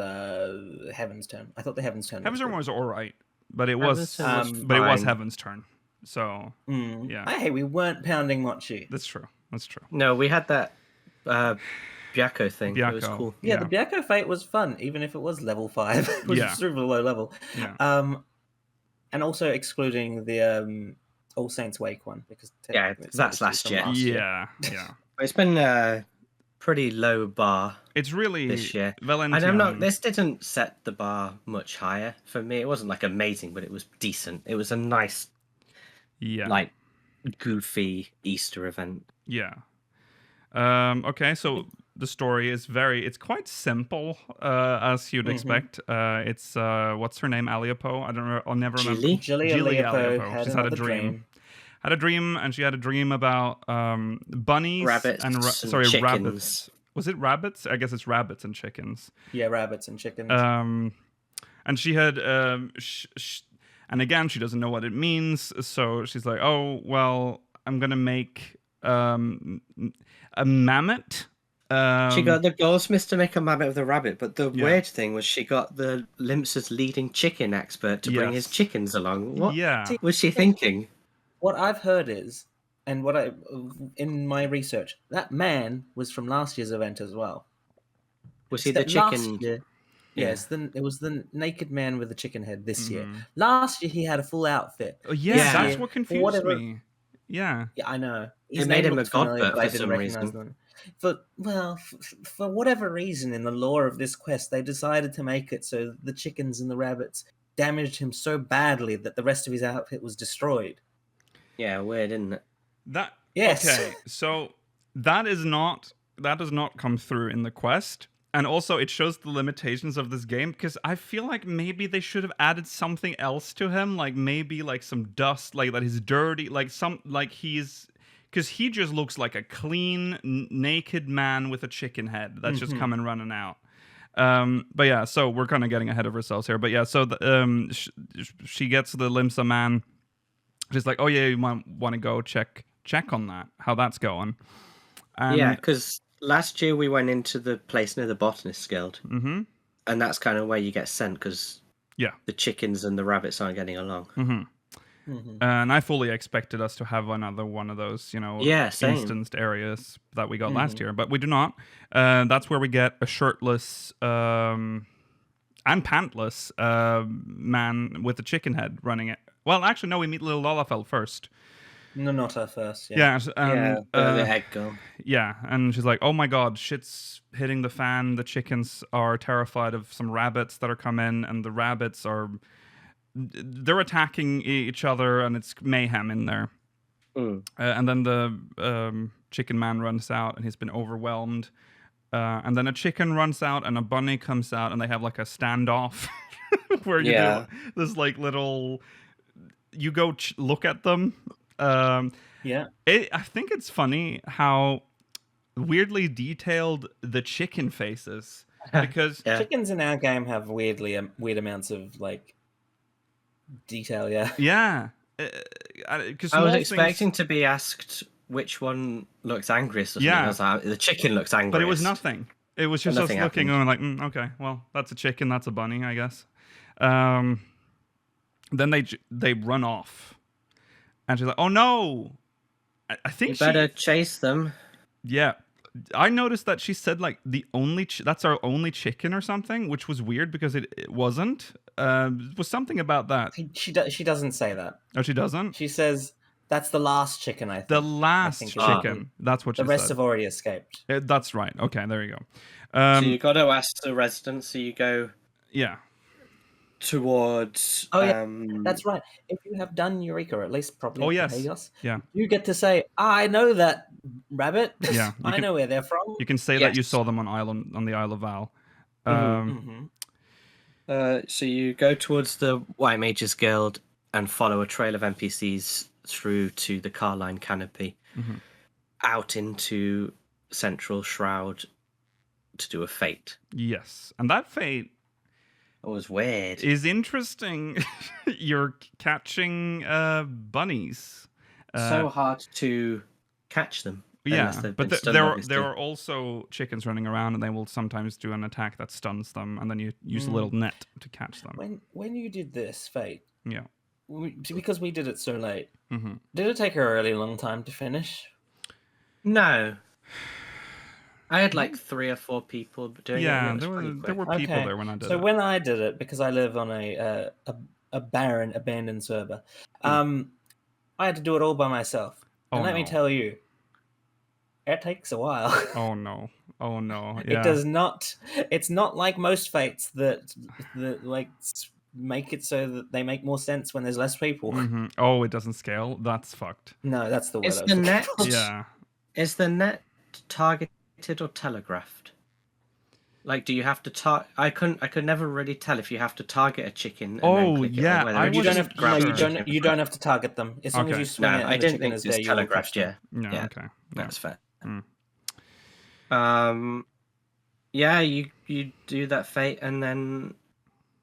Heaven's Turn. I thought the Heaven's Turn was all right, but it was Heaven's Turn. So yeah. Hey, we weren't pounding Mochi. That's true. No, we had that Byakko thing. It was cool. Yeah, the Byakko Fate was fun, even if it was level 5. It was super low level. Yeah. And also excluding the All Saints Wake one because that's last year. Yeah. It's been a pretty low bar. It's really this year. And this didn't set the bar much higher for me. It wasn't like amazing, but it was decent. It was a nice, like goofy Easter event. Yeah. Okay, so the story is it's quite simple, as you'd expect. It's what's her name? Aliopo? I don't know. I'll never remember. Gilly Aliopo. She's had a dream. And she had a dream about bunnies rabbits and chickens. Rabbits. Was it rabbits? I guess it's rabbits and chickens. Yeah, rabbits and chickens. And she had and again, she doesn't know what it means, so she's like, "Oh, well, I'm gonna make a mammoth." She got the goldsmith to make a mammoth of the rabbit, but the weird thing was she got the Limsa's leading chicken expert to bring his chickens along. What was she thinking? What I've heard is, and in my research, that man was from last year's event as well. Was he the chicken? Yes, it was the naked man with the chicken head this year. Last year he had a full outfit. Oh, yeah, that's what confused me. Yeah, I know. It made him a godbird for some reason. For whatever reason in the lore of this quest, they decided to make it so the chickens and the rabbits damaged him so badly that the rest of his outfit was destroyed. Yeah, weird, isn't it? Yes. Okay, so that does not come through in the quest. And also, it shows the limitations of this game, because I feel like maybe they should have added something else to him, like maybe like some dust, like that he's dirty, because he just looks like a clean, naked man with a chicken head that's just coming running out. But yeah, so we're kind of getting ahead of ourselves here. But yeah, so she gets the Limsa man. She's like, "Oh yeah, you might want to go check on that, how that's going." Yeah, because last year we went into the place near the Botanist Guild, and that's kind of where you get sent because the chickens and the rabbits aren't getting along. And I fully expected us to have another one of those, instanced areas that we got last year, but we do not. That's where we get a shirtless and pantless man with a chicken head running it. Well, actually, no, we meet little Lalafell first. No, not her first. The egg girl. Yeah, and she's like, "Oh my god, shit's hitting the fan. The chickens are terrified of some rabbits that are coming, and the rabbits they're attacking each other, and it's mayhem in there." And then the chicken man runs out, and he's been overwhelmed. And then a chicken runs out, and a bunny comes out, and they have like a standoff where you do this like little. You go look at them. I think it's funny how weirdly detailed the chicken faces because Yeah. Chickens in our game have weird amounts of like detail. Yeah. yeah, because I was expecting to be asked which one looks angriest or something. Yeah. I was like, the chicken looks angriest. but it was nothing. It was just us nothing looking happened. and like, okay, well, that's a chicken, that's a bunny, I guess. Then they run off, and she's like, "Oh no!" I think You better chase them. Yeah, I noticed that she said like the only that's our only chicken or something, which was weird because it wasn't. It was something about that. She doesn't say that. Oh, she doesn't. She says that's the last chicken. I think The last is chicken. That's what she the rest said. have already escaped. That's right. Okay, there you go. So you got to ask the residents. So you go Yeah. towards. Oh, yeah. That's right. If you have done Eureka, or at least probably. Oh, yes. Helios, Yeah. you get to say, "I know that rabbit. Yeah, I know where they're from." You can say that you saw them on the Isle of Val. So you go towards the White Mages Guild and follow a trail of NPCs through to the Carline Canopy, out into Central Shroud to do a fate. Yes, and that fate It was weird. is interesting. You're catching bunnies. So hard to catch them. Yeah, but stunned, there are also chickens running around, and they will sometimes do an attack that stuns them, and then you use a little net to catch them. When you did this fate, Yeah. because we did it so late, did it take a really long time to finish? No. I had like 3 or 4 people doing it. Yeah, And there were Okay. people there when I did So it. when I did it, because I live on a barren, abandoned server, I had to do it all by myself. Oh, And let me no. tell you, it takes a while. Oh no! Yeah. It does not. It's not like most fates that like make it so that they make more sense when there's less people. Mhm. Oh, it doesn't scale. That's fucked. No, that's the word. Is I was the looking net for. Yeah. is the net targeted or telegraphed? Like, do you have to I could never really tell if you have to target a chicken. And then click it, or yeah, whether I it's You don't just have to. grab No, the you don't. chicken You from don't have to target them. As long as Okay. you swing No, it and I the didn't chicken think is it was there, you will catch telegraphed. them. Yeah, No. yeah, Okay. Yeah. that's fair. Mm. Yeah, you do that fate, and then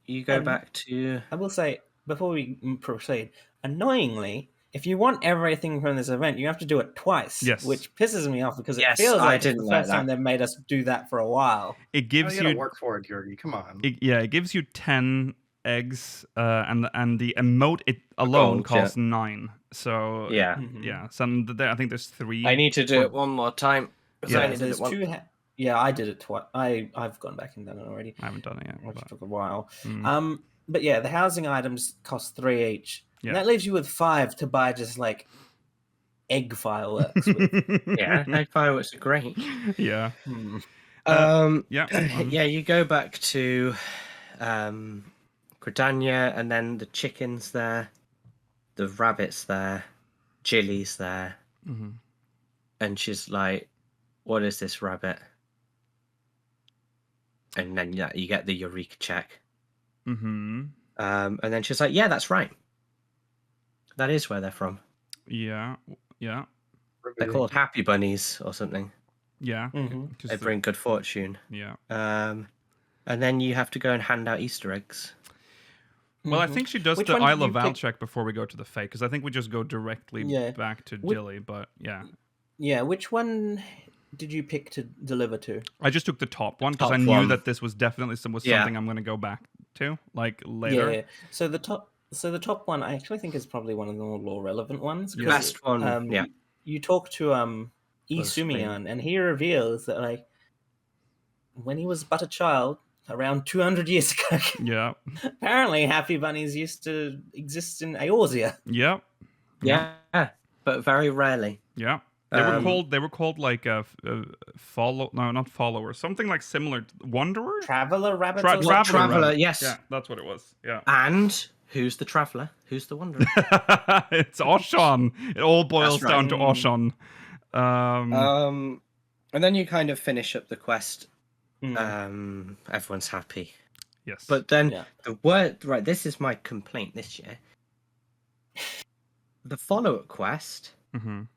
you go back to. I will say before we proceed, annoyingly, if you want everything from this event, you have to do it twice. Yes. Which pisses me off because it Yes, feels I like it's didn't the like first time that. they've made us do that for a while. It gives you gotta you work for it, Georgie. Come on. it gives you 10 eggs, and the emote it alone gold, costs 9. So Yeah, yeah. So I think there's 3. I need to do it one more time. 'Cause I Yeah, only did There's it once. 2. Yeah, I did it twice. I've gone back and done it already, I haven't done it yet. which But, took a while. mm. But yeah, the housing items cost 3 each. Yeah. And that leaves you with 5 to buy just like egg fireworks. With. Yeah, egg fireworks are great. Yeah. Yeah. Yeah. You go back to Gridania, and then the chicken's there, the rabbit's there, Jilly's there, and she's like, "What is this rabbit?" And then you get the Eureka check. And then she's like, "Yeah, that's right. That is where they're from. Yeah. They're called Happy Bunnies or something. Yeah. They bring good fortune." Yeah. And then you have to go and hand out Easter eggs. Well, I think she does Which the one did Isle of you Val pick? check before we go to the fake, because I think we just go directly back to Jilly. But yeah, Yeah, which one did you pick to deliver to? I just took the top one because top I knew one. that this was definitely something I'm going to go back to like later. Yeah. So the top one, I actually think is probably one of the more lore relevant ones. 'Cause, Last one, yeah. You talk to Isumian, and he reveals that like when he was but a child, around 200 years ago, Yeah. apparently happy bunnies used to exist in Eorzea. Yep. Yeah, but very rarely. Yeah. They were called like not follower, something like similar wanderer? Traveler rabbits. Traveler, rabbit. yes. Yeah, that's what it was. Yeah. And who's the traveler? Who's the wanderer? It's Oshon. It all boils That's right. down to Oshon. And then you kind of finish up the quest. Mm. Everyone's happy. Yes. But then Yeah. the word, right, this is my complaint this year. The follow-up quest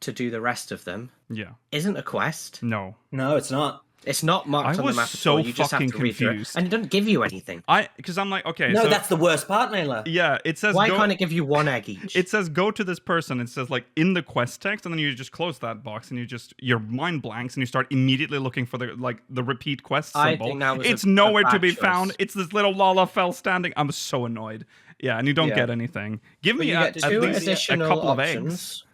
to do the rest of them yeah. isn't a quest. No. No, it's not. It's not marked I on the was map at so all. You just have fucking to read through it, confused. and it doesn't give you anything. Because I'm like, okay, No, so that's the worst part, Naylor. yeah, it says Why go. can't it give you one egg each? It says go to this person. It says like in the quest text, and then you just close that box, and your mind blanks, and you start immediately looking for the repeat quest I symbol. think that was It's a nowhere to bad be choice. found. It's this little Lalafell standing. I'm so annoyed. Yeah, and you don't Yeah. get anything. Give But me you at, get at two least a additional couple options. of eggs.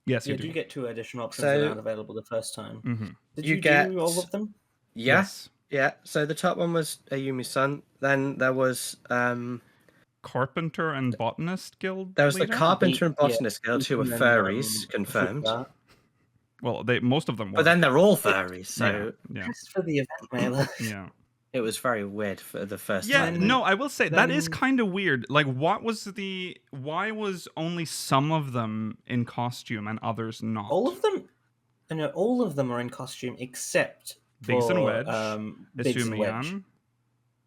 Yes, you You do get 2 additional options So- that aren't available the first time. Mm-hmm. Did You you get- do all of them? Yeah, Yes. yeah. So the top one was Ayumi-san. Then there was Carpenter and Botanist Guild. the leader? Carpenter and Yeah, Botanist Guild, who were and then, furries, confirmed. Fruit Well, most of them were. But then they're all furries, so yeah, Just for the event, Naylor. yeah. it was very weird for the first Yeah, time. no, I will say that is then- kind of weird. Like, why was only some of them in costume and others not? All of them, all of them are in costume except Biggs and for, Wedge, Biggs and Wedge. Asumiyan.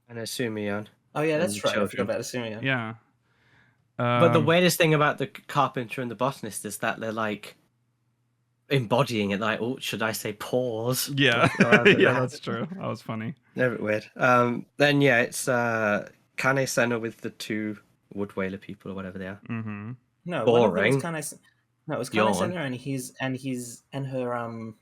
And Asumiyan. Oh yeah, that's and right. I children. forgot about Asumiyan. Yeah. But the weirdest thing about the Carpenter and the Botanist is that they're like embodying it. Like, oh, should I say pause? Yeah, Or- yeah, that's true. That was funny. They're a bit weird. Then yeah, it's Kane Senna with the 2 wood whaler people or whatever they are. Mm-hmm. No, Boring. One of them was it was Yawn. Kane Senna and her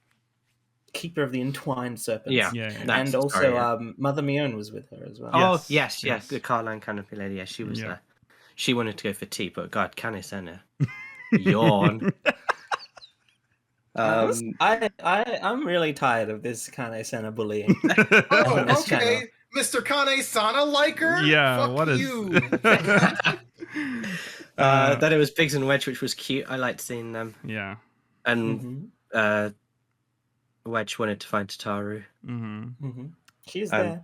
keeper of the entwined serpents. Yeah. Yeah, yeah. That's And also sorry, yeah. Mother Mion was with her as well. Oh Yes, yes, yes. the Carline Canopy lady. Yeah, she was Yeah. there. She wanted to go for tea, but God, Kane Senna. Yawn. I'm really tired of this Kane Senna bullying. Oh, This okay, Mr. Kane-sana liker. Yeah, Fuck what is? you. Then it was Biggs and Wedge, which was cute. I liked seeing them. Yeah. And Mhm, Wedge wanted to find Tataru. Mm-hmm. mhm. She's Um, there.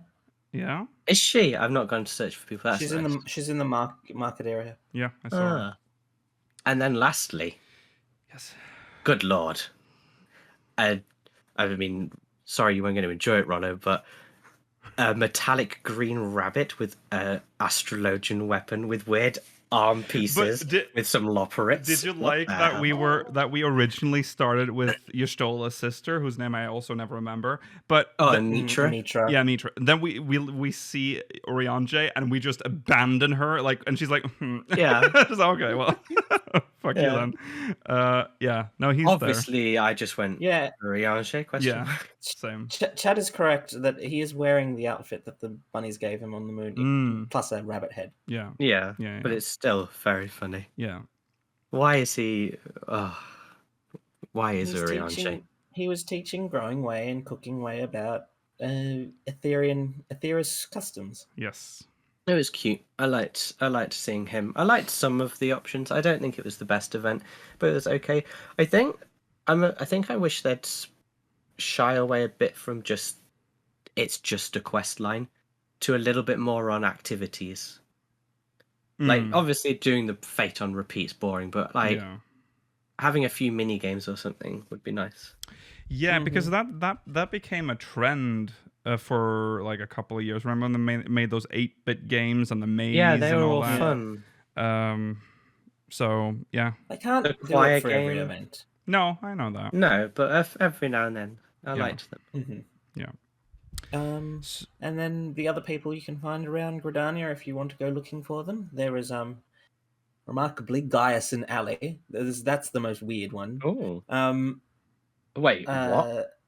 Yeah. Is she? I've not gone to search for people. That's She's nice. in the market area. Yeah. I saw. Her. Ah. And then lastly, Yes. good lord. I mean, sorry you weren't going to enjoy it, Rollo, but a metallic green rabbit with an astrologian weapon with weird arm pieces with some loporits. Did you What like the that hell? we originally started with Ystola's sister, whose name I also never remember, but Oh, the- and Mitra. Mitra. yeah, Mitra. Then we see Oriange and we just abandon her, like, and she's like, Yeah. Just, okay, well, fuck you Yeah. then. Yeah, no, he's Obviously, I just went, Yeah, Rianche, question Yeah. mark. there. Same. Chad is correct that he is wearing the outfit that the bunnies gave him on the moon, Mm, plus a rabbit head. yeah, Yeah, yeah, but yeah. it's still very funny. Yeah. Why is he... Oh, why is He was Rianche? He was teaching growing way and cooking way about Ethereus customs. Yes. It was cute. I liked seeing him. I liked some of the options. I don't think it was the best event, but it was okay. I think I wish they'd shy away a bit from just a quest line to a little bit more on activities. Like Mm, obviously doing the fate on repeat's boring, but like yeah. having a few mini games or something would be nice. Yeah, because that became a trend for like a couple of years. Remember when they made those 8-bit games and the maze Yeah, they and were all all that? fun. So yeah. I can't The do choir it for every game. event. No, I know that. No, but every now and then I Yeah. liked them. Mm-hmm. Yeah. And then the other people you can find around Gridania if you want to go looking for them. There is remarkably Gaius and Ali. That's the most weird one. Oh, Um, wait, what?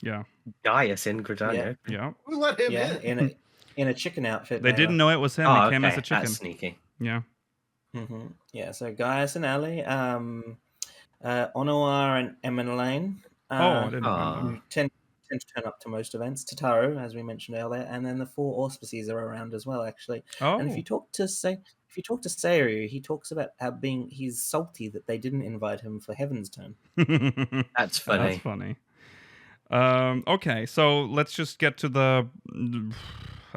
Yeah. Gaius in Gridania? Yeah. Who let him yeah, in? in a chicken outfit. They didn't know it was him. Oh, He came as okay, a chicken. that's sneaky. Yeah. Mm-hmm. Yeah, so Gaius and Ali, Onoar and Emeline. I didn't Ah. find who them. tend to turn up to most events. Tataru, as we mentioned earlier, and then the 4 auspices are around as well, actually. Oh. And if you talk to Sayuri, he talks about how he's salty that they didn't invite him for Heaven's Turn. That's funny. That's funny. Okay, so let's just get to the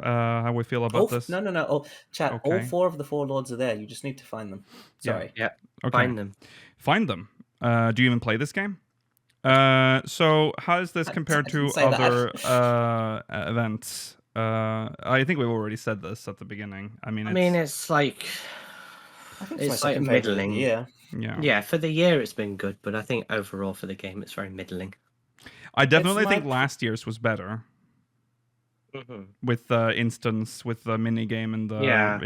how we feel about this. No. Oh, chat. Okay. All 4 of the 4 lords are there. You just need to find them. Yeah. Sorry. Yeah, Okay. find them. Find them. Do you even play this game? So how is this I compared to didn't say that. other events? I think we've already said this at the beginning. I mean, It's like I think It's it's my like second favorite of the middling. year. yeah, yeah, for the year it's been good, but I think overall for the game it's very middling. I definitely It's think like- last year's was better with the instance, with the mini game and the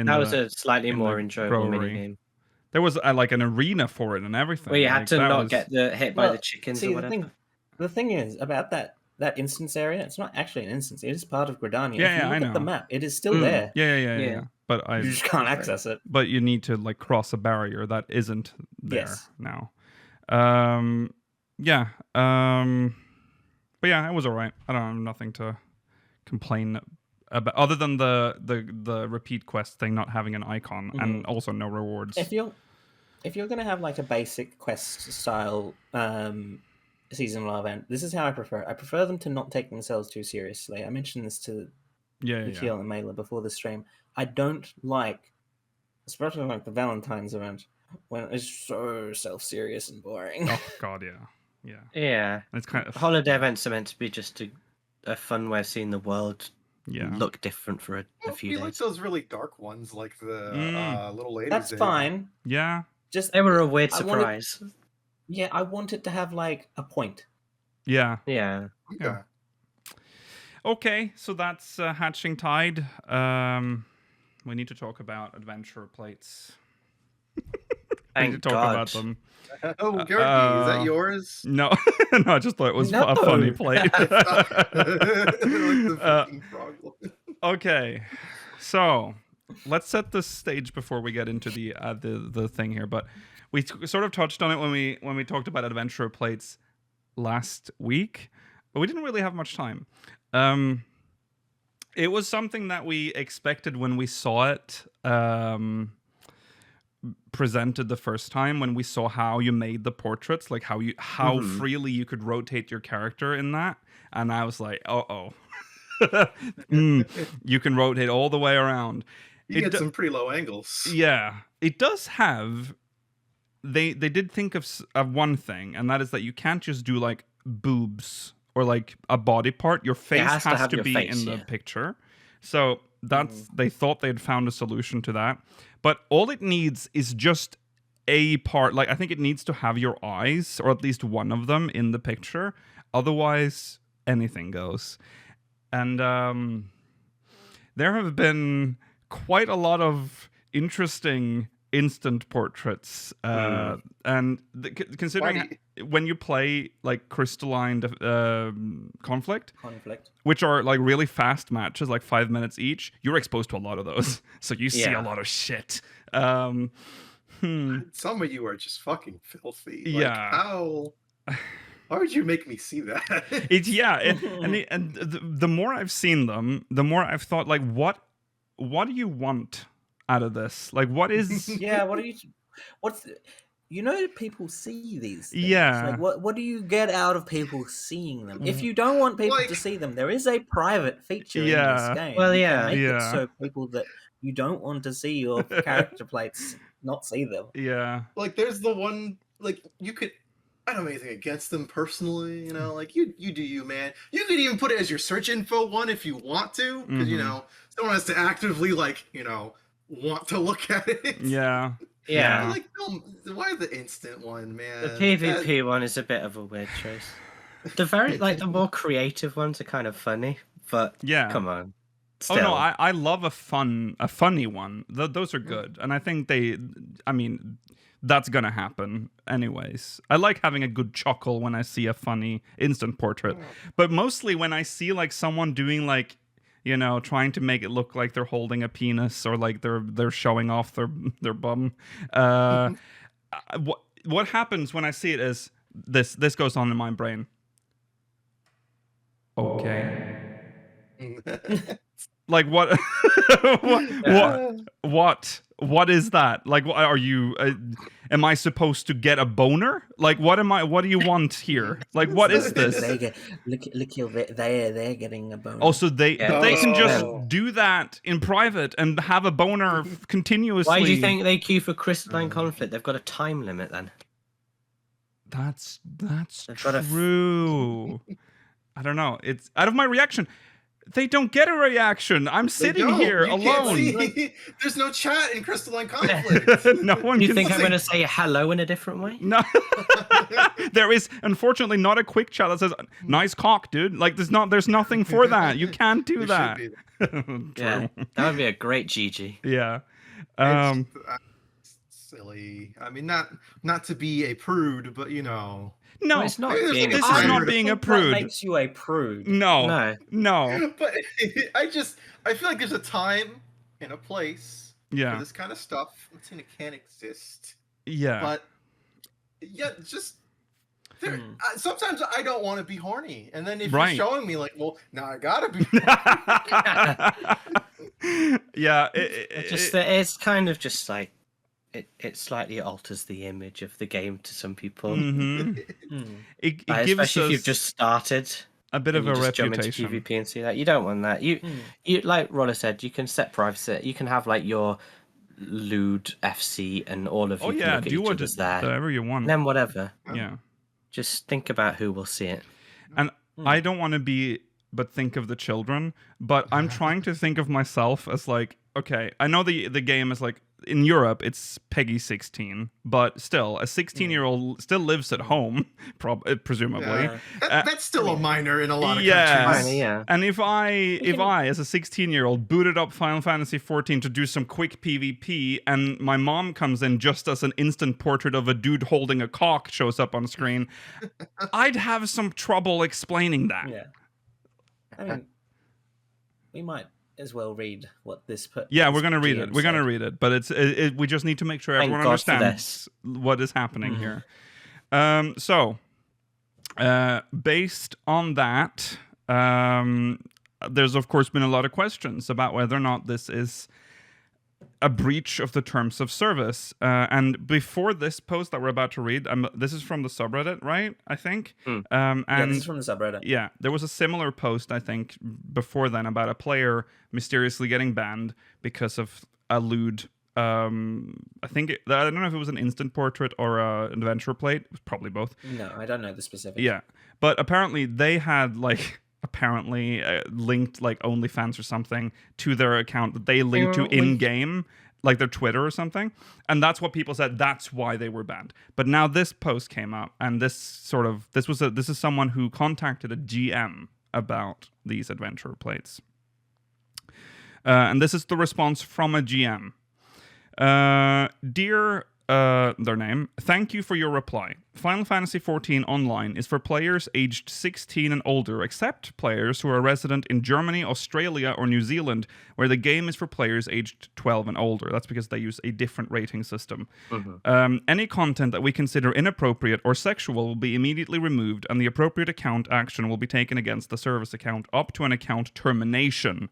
that was a slightly in more the enjoyable brewery. minigame. There was like an arena for it and everything. Where you had like, to that not was... get hit by the chickens see, or whatever. The thing is about that instance area. It's not actually an instance. It is part of Gridania. Yeah, if you yeah, look I at the know. map, it is still there. Yeah. But You just can't access it. But you need to like cross a barrier that isn't there Yes. now. Yeah. But yeah, it was alright. I don't have nothing to complain about other than the repeat quest thing not having an icon and also no rewards. If you're gonna have like a basic quest style seasonal event, this is how I prefer it. I prefer them to not take themselves too seriously. I mentioned this to Nikhil and Mela before the stream. I don't like, especially like the Valentine's event, when it's so self-serious and boring. Oh god, Yeah. It's kind of Holiday events are meant to be just a fun way of seeing the world look different for a few You days. like those really dark ones, like the little ladies. That's fine. Yeah. Just They were a weird I surprise. I want it to have like a point. Yeah. Yeah. Yeah. Okay, so that's Hatching Tide. We need to talk about adventure plates. We Thank need to talk God. about them. Oh, Georgie, is that yours? No, no, I just thought it was No. a funny plate. Like the fucking frog one. Okay, so let's set the stage before we get into the thing here. But we sort of touched on it when we talked about adventure plates last week, but we didn't really have much time. It was something that we expected when we saw it presented the first time, when we saw how you made the portraits, like how freely you could rotate your character in that, and I was like, you can rotate all the way around. You get some pretty low angles. Yeah, it does have. They did think of one thing, and that is that you can't just do like boobs or like a body part. Your face has to be in the picture. So that's they thought they'd found a solution to that. But all it needs is just a part. Like I think it needs to have your eyes, or at least one of them, in the picture. Otherwise, anything goes. And there have been quite a lot of interesting instant portraits, and considering when you play like Crystalline Conflict, which are like really fast matches, like 5 minutes each, you're exposed to a lot of those, so you see a lot of shit. Some of you are just fucking filthy. Like, how did you make me see that? The more I've seen them, the more I've thought, like, what do you want out of this? Like, what is people see these things. Yeah. Like, what do you get out of people seeing them? If you don't want people to see them, there is a private feature in this game. Well, you yeah. can make it so people that you don't want to see your character plates not see them. Yeah. Like, there's the one, like, you could, I don't have anything against them personally, you know, like, you do you, man. You could even put it as your search info one if you want to, because, you know, someone has to actively, like, you know, want to look at it. Yeah. Yeah. Like, why the instant one, man? The PvP one is a bit of a weird choice. The the more creative ones are kind of funny, but come on. Still. Oh no, I love a funny one. Those are good, and I think that's gonna happen anyways. I like having a good chuckle when I see a funny instant portrait, but mostly when I see like someone doing like, you know, trying to make it look like they're holding a penis or like they're showing off their bum. What happens when I see it is this goes on in my brain. Okay. Like what? What is that? Like, what are you? Am I supposed to get a boner? Like, what am I? What do you want here? Like, what is this? They're getting a boner. Also, they can just do that in private and have a boner continuously. Why do you think they queue for Crystalline Conflict? They've got a time limit then. That's true. I don't know. It's out of my reaction. They don't get a reaction. I'm sitting here You can't alone. see. There's no chat in Crystalline Conflict. No one You can think I'm see. going to say hello in a different way? No, there is unfortunately not a quick chat that says "nice cock, dude." Like there's nothing for that. You can't do that. Should be. Yeah, that would be a great GG. Yeah. It's silly. I mean, not to be a prude, but No, Well, it's not There's being like this a is time not where- being a That prude. makes you a prude. No. But I feel like there's a time and a place Yeah. for this kind of stuff. I'm not saying it can't exist, Yeah. but yeah, just there. Sometimes I don't want to be horny, and then if Right. you're showing me like, well, now I gotta be. Yeah. It's kind of just like it slightly alters the image of the game to some people. Mhm. It gives Especially if you've us just started. a bit of and a you just jump into reputation. PvP and see that. You don't want that. You like Roller said, you can set privacy. You can have like your lewd FC and all of you Oh can yeah, look at do each other's there. whatever you want. And then whatever. Yeah. Just think about who will see it. And I don't want to be, but think of the children. But I'm trying to think of myself as like, okay, I know the game is like in Europe it's Peggy 16, but still a 16-year-old still lives at home, presumably. Yeah. That's still a minor in a lot of Yes. countries. Minor, yeah. And if I as a 16-year-old booted up Final Fantasy 14 to do some quick PvP, and my mom comes in just as an instant portrait of a dude holding a cock shows up on screen, I'd have some trouble explaining that. Yeah. I mean, we might as well read what this. Yeah, we're gonna read GM it. We're gonna said. read it, but we just need to make sure Thank everyone God for understands what is happening here. So, based on that, there's of course been a lot of questions about whether or not this is a breach of the terms of service. And before this post that we're about to read, this is from the subreddit, right? I think. And Yeah, this is from the subreddit. yeah, there was a similar post, I think, before then about a player mysteriously getting banned because of a lewd. I don't know if it was an instant portrait or an adventure plate. It was probably both. No, I don't know the specifics. Yeah, but apparently they had like linked like OnlyFans or something to their account that they linked to in game, like their Twitter or something, and that's what people said. That's why they were banned. But now this post came up, and this is someone who contacted a GM about these adventure plates, and this is the response from a GM. Dear their name, thank you for your reply. Final Fantasy XIV Online is for players aged 16 and older, except players who are resident in Germany, Australia, or New Zealand, where the game is for players aged 12 and older. That's because they use a different rating system. Any content that we consider inappropriate or sexual will be immediately removed, and the appropriate account action will be taken against the service account up to an account termination.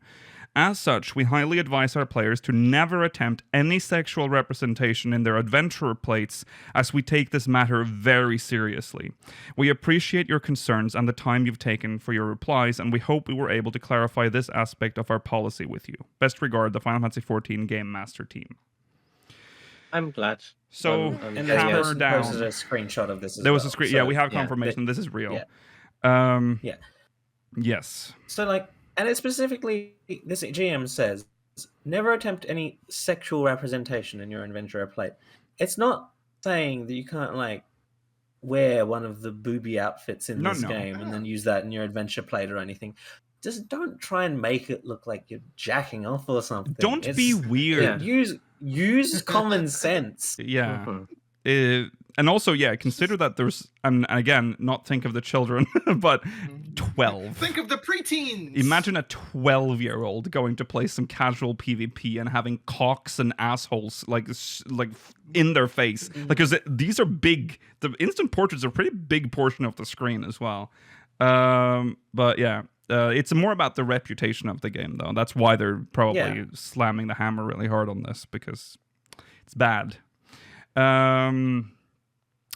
As such, we highly advise our players to never attempt any sexual representation in their adventurer plates, as we take this matter very seriously. We appreciate your concerns and the time you've taken for your replies, and we hope we were able to clarify this aspect of our policy with you. Best regard, the Final Fantasy XIV Game Master Team. I'm glad. So, And this hammer person down. posted a screenshot of this as There was well. a screen. So, Yeah, we have yeah, confirmation. This is real. Yeah. Yeah. Yes. So, like, and it specifically, this GM says, never attempt any sexual representation in your adventurer plate. It's not saying that you can't, like, wear one of the booby outfits in this game and then use that in your adventure plate or anything. Just don't try and make it look like you're jacking off or something. Don't be weird. Use common sense. Yeah. And also, yeah, consider that there's, and again, not think of the children, but 12. Think of the preteens. Imagine a 12-year-old going to play some casual PvP and having cocks and assholes like in their face. Because these are big. The instant portraits are a pretty big portion of the screen as well. But yeah, it's more about the reputation of the game, though. That's why they're probably slamming the hammer really hard on this, because it's bad.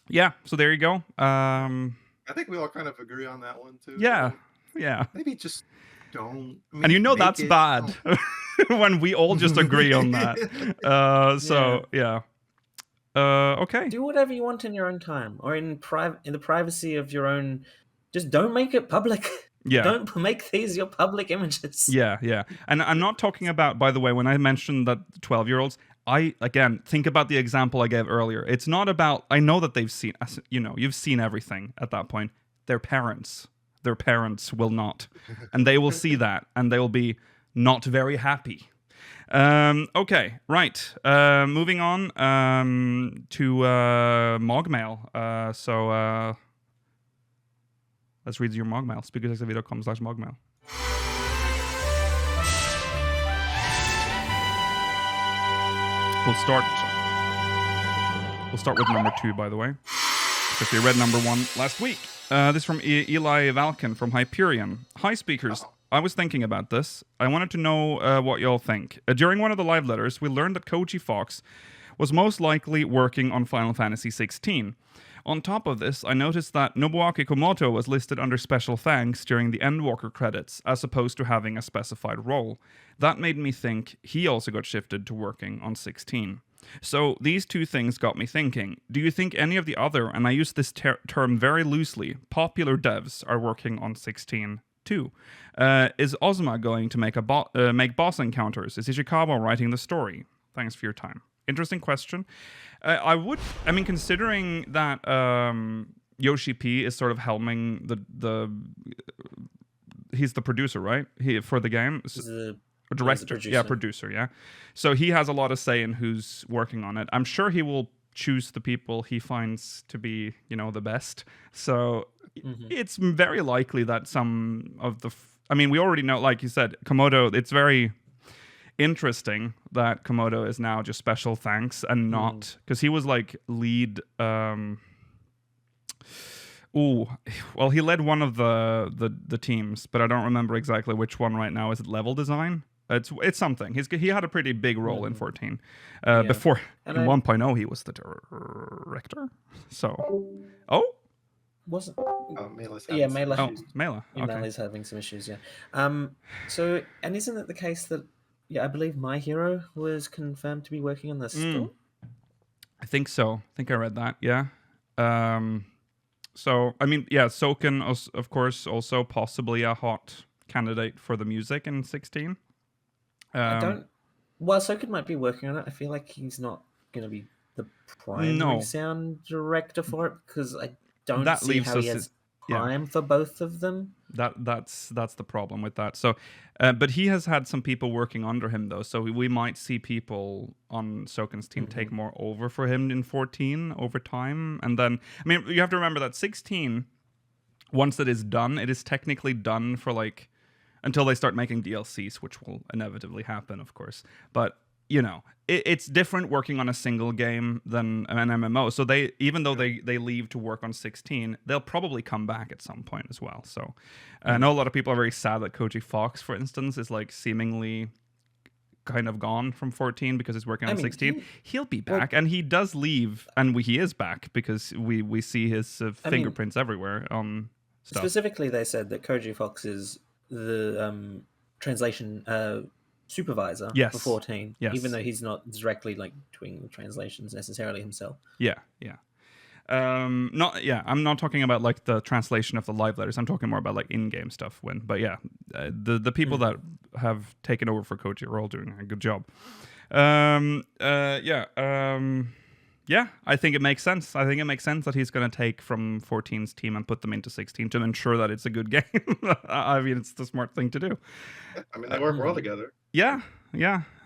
Yeah, so there you go. I think we all kind of agree on that one too. Yeah. Maybe just don't. I mean, And you know make that's it- bad when we all just agree on that. Okay. Do whatever you want in your own time, or in the privacy of your own. Just don't make it public. Yeah. Don't make these your public images. Yeah. And I'm not talking about, by the way, when I mentioned that 12-year-olds, again, think about the example I gave earlier. It's not about, I know that they've seen, you've seen everything at that point. Their parents will not. And they will see that, and they will be not very happy. Okay, right. Moving on to MogMail. So let's read your MogMail. speakersofvideo.com/MogMail. We'll start with number 2, by the way, because we read number 1 last week. This from Eli Valken from Hyperion. Hi, speakers. I was thinking about this. I wanted to know what y'all think. During one of the live letters, we learned that Koji Fox was most likely working on Final Fantasy XVI. On top of this, I noticed that Nobuaki Komoto was listed under special thanks during the Endwalker credits, as opposed to having a specified role. That made me think he also got shifted to working on 16. So these two things got me thinking. Do you think any of the other, and I use this term very loosely, popular devs are working on 16 too? Is Ozma going to make make boss encounters? Is Ishikawa writing the story? Thanks for your time. Interesting question. Considering that Yoshi P is sort of helming he's the producer, right? For the game. Director, producer, yeah. So he has a lot of say in who's working on it. I'm sure he will choose the people he finds to be, the best. So it's very likely that some of we already know, like you said, Komodo, it's very interesting that Komodo is now just special thanks and not, because he was like lead. He led one of the teams, but I don't remember exactly which one right now. Is it level design? It's something. He had a pretty big role in 14. Before in 1.0 he was the director. So, wasn't Mela's Mela. Mela. Okay. Mela's having some issues. Yeah. So, and isn't it the case that I believe My Hero was confirmed to be working on this still? I think so. I think I read that. Yeah. Soken, of course, also possibly a hot candidate for the music in 16. Soken might be working on it. I feel like he's not going to be the primary sound director for it, because I don't see how he has time for both of them. That's the problem with that. So, but he has had some people working under him though, so we might see people on Soken's team take more over for him in 14 over time. And then, you have to remember that 16, once it is done, it is technically done for until they start making DLCs, which will inevitably happen, of course. But it's different working on a single game than an MMO. So even though they leave to work on 16, they'll probably come back at some point as well. So I know a lot of people are very sad that Koji Fox, for instance, is seemingly kind of gone from 14 because he's working on 16. He'll be back, and he does leave, and he is back because we see his fingerprints everywhere on stuff. Specifically, they said that Koji Fox is the translation supervisor for 14, even though he's not directly doing the translations necessarily himself. I'm not talking about the translation of the live letters. I'm talking more about in-game stuff. The people that have taken over for Koji are all doing a good job. I think it makes sense. I think it makes sense that he's going to take from 14's team and put them into 16 to ensure that it's a good game. It's the smart thing to do. They work well together. Yeah.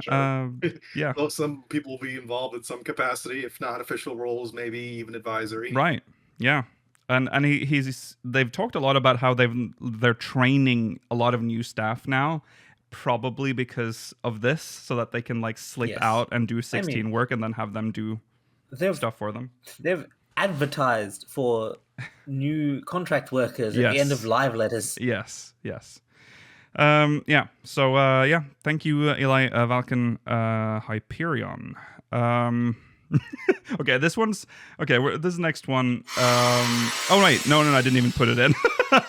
Sure. Though some people will be involved in some capacity, if not official roles, maybe even advisory. Right. Yeah. And they've talked a lot about how they're training a lot of new staff now, probably because of this, so that they can slip out and do 16 work and then have them do stuff for them. They've advertised for new contract workers at the end of live letters. Yes. So thank you, Eli Valken, Hyperion. Okay, this next one. No, I didn't even put it in.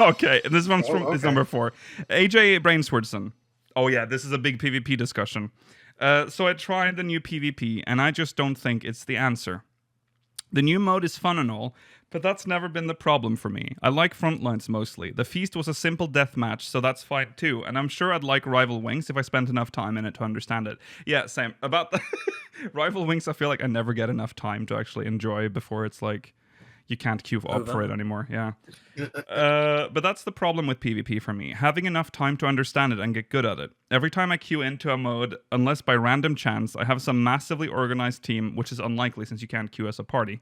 Okay, this one's is number 4. AJ Brainswordson. Oh yeah, this is a big PvP discussion. So I tried the new PvP, and I just don't think it's the answer. The new mode is fun and all, but that's never been the problem for me. I like Frontlines mostly. The Feast was a simple deathmatch, so that's fine too, and I'm sure I'd like Rival Wings if I spent enough time in it to understand it. Yeah, same. About the Rival Wings, I feel like I never get enough time to actually enjoy before it's like you can't queue up for it anymore. Yeah. But that's the problem with PvP for me. Having enough time to understand it and get good at it. Every time I queue into a mode, unless by random chance, I have some massively organized team, which is unlikely since you can't queue as a party.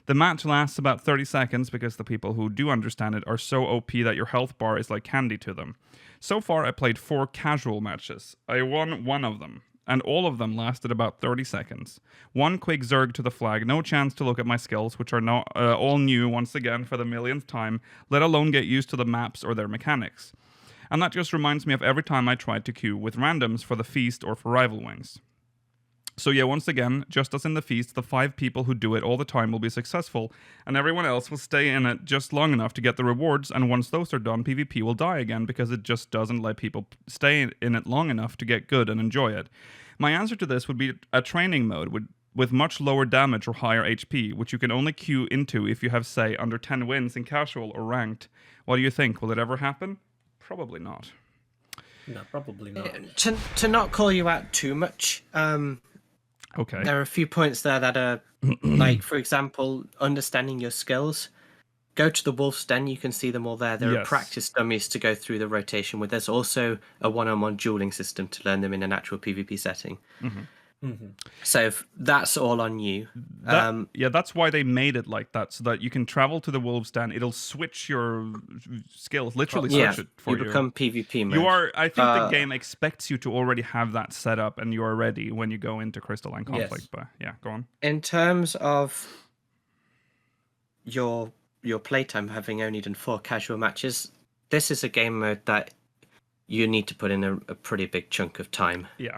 The match lasts about 30 seconds because the people who do understand it are so OP that your health bar is like candy to them. So far, I played 4 casual matches. I won 1 of them, and all of them lasted about 30 seconds. 1 quick zerg to the flag, no chance to look at my skills, which are not all new once again for the millionth time, let alone get used to the maps or their mechanics. And that just reminds me of every time I tried to queue with randoms for the Feast or for Rival Wings. So yeah, once again, just as in the Feast, the 5 people who do it all the time will be successful, and everyone else will stay in it just long enough to get the rewards, and once those are done, PvP will die again because it just doesn't let people stay in it long enough to get good and enjoy it. My answer to this would be a training mode with much lower damage or higher HP, which you can only queue into if you have, say, under 10 wins in casual or ranked. What do you think? Will it ever happen? Probably not. No, probably not. To not call you out too much, okay. There are a few points there that are, like, for example, understanding your skills. Go to the Wolf's Den, you can see them all there. There are practice dummies to go through the rotation with. There's also a one-on-one dueling system to learn them in an actual PvP setting. So that's all on you. Yeah, that's why they made it like that, so that you can travel to the Wolf's Den. It'll switch your skills, literally switch it for you. You become PvP mode. I think the game expects you to already have that set up, and you are ready when you go into Crystalline Conflict. Yes. But yeah, go on. In terms of your playtime, having only done 4 casual matches, this is a game mode that you need to put in a pretty big chunk of time. Yeah.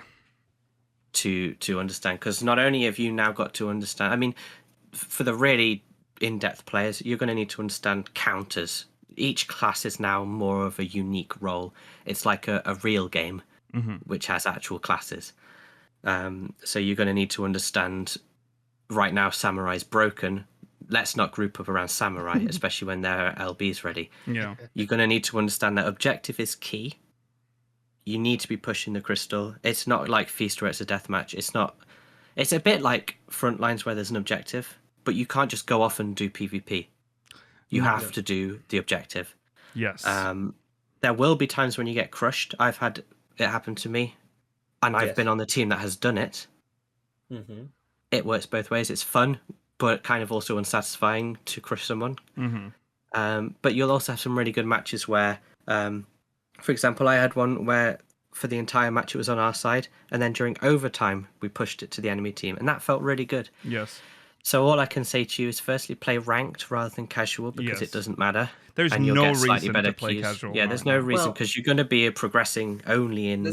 To understand, because not only have you now got to understand, I mean, for the really in-depth players, you're going to need to understand counters. Each class is now more of a unique role. It's like a real game, which has actual classes. So you're going to need to understand, right now Samurai's broken. Let's not group up around Samurai, especially when there are LBs ready. Yeah. You're going to need to understand that objective is key. You need to be pushing the crystal. It's not like Feast where it's a deathmatch. It's a bit like Frontlines where there's an objective, but you can't just go off and do PvP. You have to do the objective. Yes. There will be times when you get crushed. I've had it happen to me, and I've been on the team that has done it. It works both ways. It's fun, but kind of also unsatisfying to crush someone. But you'll also have some really good matches where... for example, I had one where for the entire match it was on our side, and then during overtime we pushed it to the enemy team, and that felt really good. Yes. So all I can say to you is firstly play ranked rather than casual, because it doesn't matter. There's and you'll no get slightly reason better to play cues. casual. Yeah, there's no reason, because you're going to be progressing only in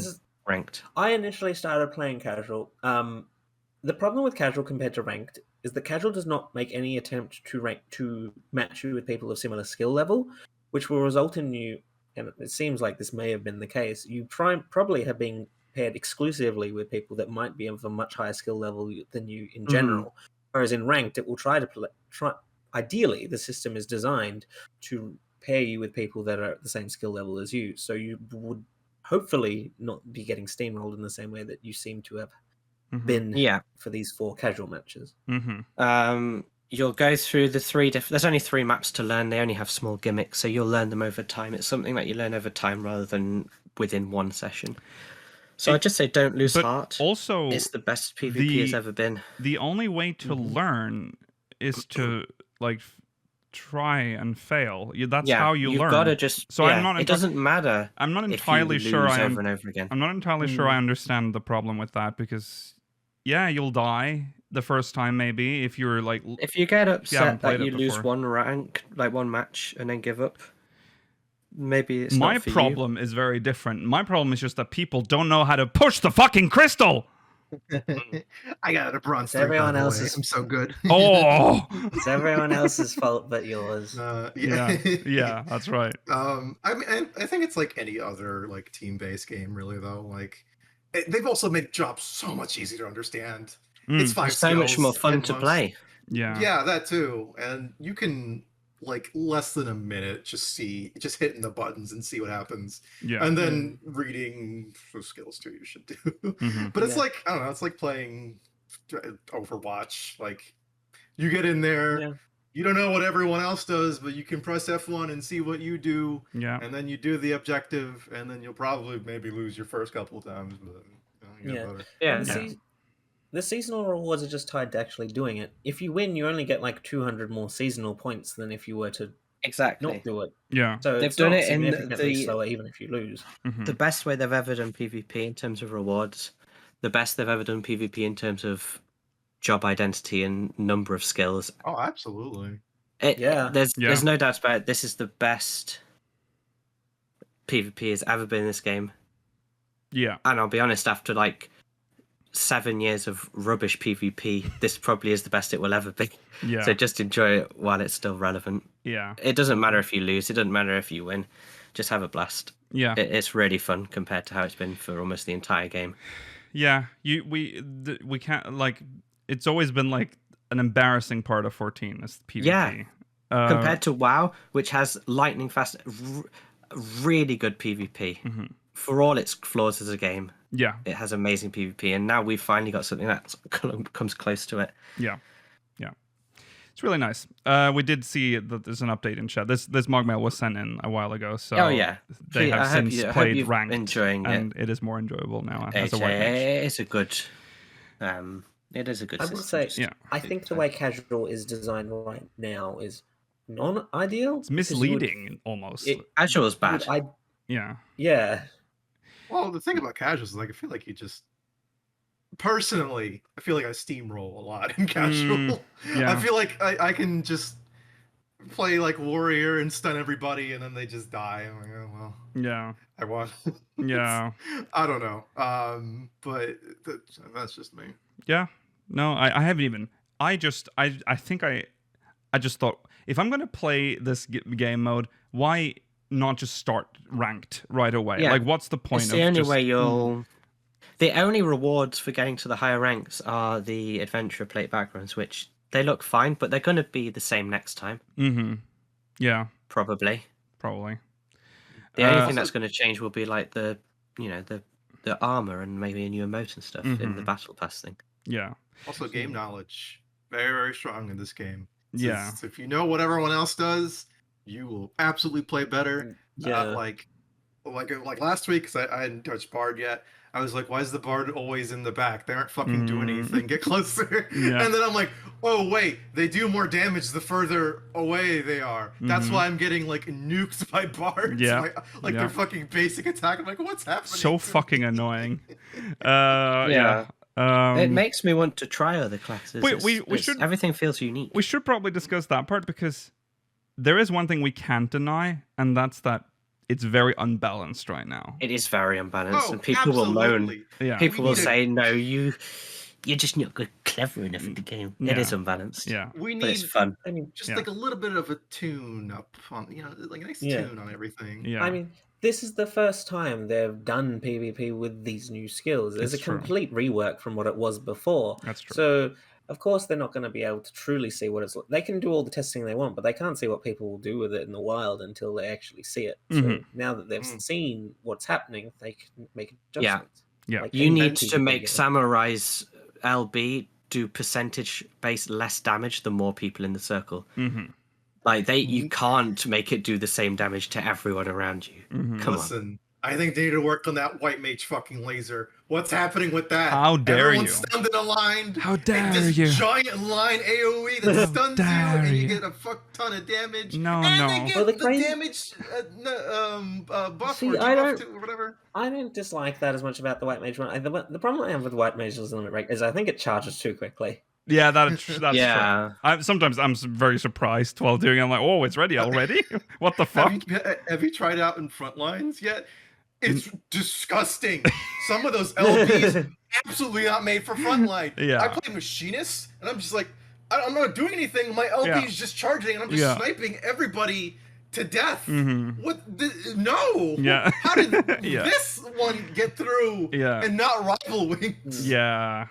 ranked. I initially started playing casual. The problem with casual compared to ranked is that casual does not make any attempt to match you with people of similar skill level, which will result in you, and it seems like this may have been the case, you probably have been paired exclusively with people that might be of a much higher skill level than you in general. Whereas in ranked, it will try. Ideally, the system is designed to pair you with people that are at the same skill level as you, so you would hopefully not be getting steamrolled in the same way that you seem to have been for these 4 casual matches. You'll go through the 3 different... There's only 3 maps to learn. They only have small gimmicks, so you'll learn them over time. It's something that you learn over time rather than within one session. So I'd just say don't lose heart. Also, it's the best PvP has ever been. The only way to learn is to try and fail. That's how you learn. You've got to just... So it doesn't matter. I'm not entirely sure over and over again. I'm not entirely sure I understand the problem with that, because you'll die the first time, maybe, if you're like... If you get upset that you lose before. one rank, like one match, and then give up, maybe it's My not for problem is very different. My problem is just that people don't know how to push the fucking crystal! I got a bronze. Everyone else's. I'm so good. Oh! It's everyone else's fault but yours. Yeah, that's right. I mean, I think it's like any other like team-based game, really. Though, like they've also made jobs so much easier to understand. It's 5 so much more fun to play. Yeah, that too. And you can like less than a minute just hitting the buttons and see what happens. Yeah. And then reading the skills too you should do. But it's like, I don't know, it's like playing Overwatch. Like you get in there, you don't know what everyone else does, but you can press F1 and see what you do. Yeah. And then you do the objective, and then you'll probably maybe lose your first couple of times, but you get better. Yeah. The seasonal rewards are just tied to actually doing it. If you win, you only get like 200 more seasonal points than if you were to not do it. Yeah. So they've done it in the slower, even if you lose. The best way they've ever done PvP in terms of rewards, the best they've ever done PvP in terms of job identity and number of skills. Oh, absolutely. There's no doubt about it. This is the best PvP has ever been in this game. Yeah. And I'll be honest, after like 7 years of rubbish PvP, this probably is the best it will ever be. Yeah. So just enjoy it while it's still relevant. Yeah. It doesn't matter if you lose. It doesn't matter if you win. Just have a blast. Yeah. It's really fun compared to how it's been for almost the entire game. Yeah. We can't, like, it's always been like an embarrassing part of 14 is PvP. Yeah. Compared to WoW, which has lightning fast, really good PvP. For all its flaws as a game, it has amazing PvP, and now we've finally got something that comes close to it. Yeah, it's really nice. We did see that there's an update in chat. This MogMail was sent in a while ago, so they have since played ranked, enjoying and it is more enjoyable now as a white mage. It's a good. It is a good. I would say, I think the way casual is designed right now is non-ideal. It's misleading almost. Casual is bad. Yeah. Well, the thing about casuals is like I feel like you just personally, I feel like I steamroll a lot in casual. I feel like I can just play like warrior and stun everybody, and then they just die. I'm like, oh well. Yeah. I won. Yeah. I don't know. But that's just me. Yeah. No, I haven't even. I just thought if I'm gonna play this game mode, why not just start ranked right away? Yeah. Like, what's the point? It's the only way you'll. The only rewards for getting to the higher ranks are the adventurer plate backgrounds, which they look fine, but they're going to be the same next time. Yeah. Probably. The only thing that's going to change will be like the armor and maybe a new emote and stuff in the battle pass thing. Yeah. Also, game knowledge very, very strong in this game. Yeah. So if you know what everyone else does, you will absolutely play better. Yeah. Like last week, because I hadn't touched Bard yet. I was like, why is the Bard always in the back? They aren't fucking doing anything. Get closer. Yeah. And then I'm like, oh, wait, they do more damage the further away they are. That's why I'm getting, like, nuked by Bards. Yeah. Like their fucking basic attack. I'm like, what's happening? So fucking annoying. Yeah. It makes me want to try other classes. We should. Everything feels unique. We should probably discuss that part, because there is one thing we can't deny, and that's that it's very unbalanced right now. It is very unbalanced, and people absolutely. will moan. Yeah. People will say, "No, you're just not good, clever enough in the game." It is unbalanced. Yeah, we need but it's fun. I mean, just like a little bit of a tune up on, like a nice tune on everything. Yeah. I mean, this is the first time they've done PvP with these new skills. There's a complete rework from what it was before. That's true. So, of course, they're not going to be able to truly see what it's like. They can do all the testing they want, but they can't see what people will do with it in the wild until they actually see it. So now that they've seen what's happening, they can make adjustments. Yeah. Like You need to PvP make again. Samurai's LB do percentage-based less damage the more people in the circle. Like you can't make it do the same damage to everyone around you. Come Listen, I think they need to work on that white mage fucking laser. What's happening with that? How dare Everyone's you. stunned in a line. How dare this you. giant line AoE that stuns you, dare and you you. get a fuck ton of damage. No, and no. they get Well, the the crazy- damage buff See, or I debuff don't- to whatever. I don't dislike that as much about the White Mage one. The problem I have with White Mage's limit break is I think it charges too quickly. Yeah, that's Yeah. true. Sometimes I'm very surprised while doing it. I'm like, oh, it's ready already? What the fuck? Have you tried out in front lines yet? It's disgusting. Some of those LPs absolutely not made for frontline. Yeah. I play machinist, and I'm just like, I'm not doing anything. My LP is just charging, and I'm just sniping everybody to death. What? No. Yeah. How did this one get through? Yeah. And not rival wings? Yeah.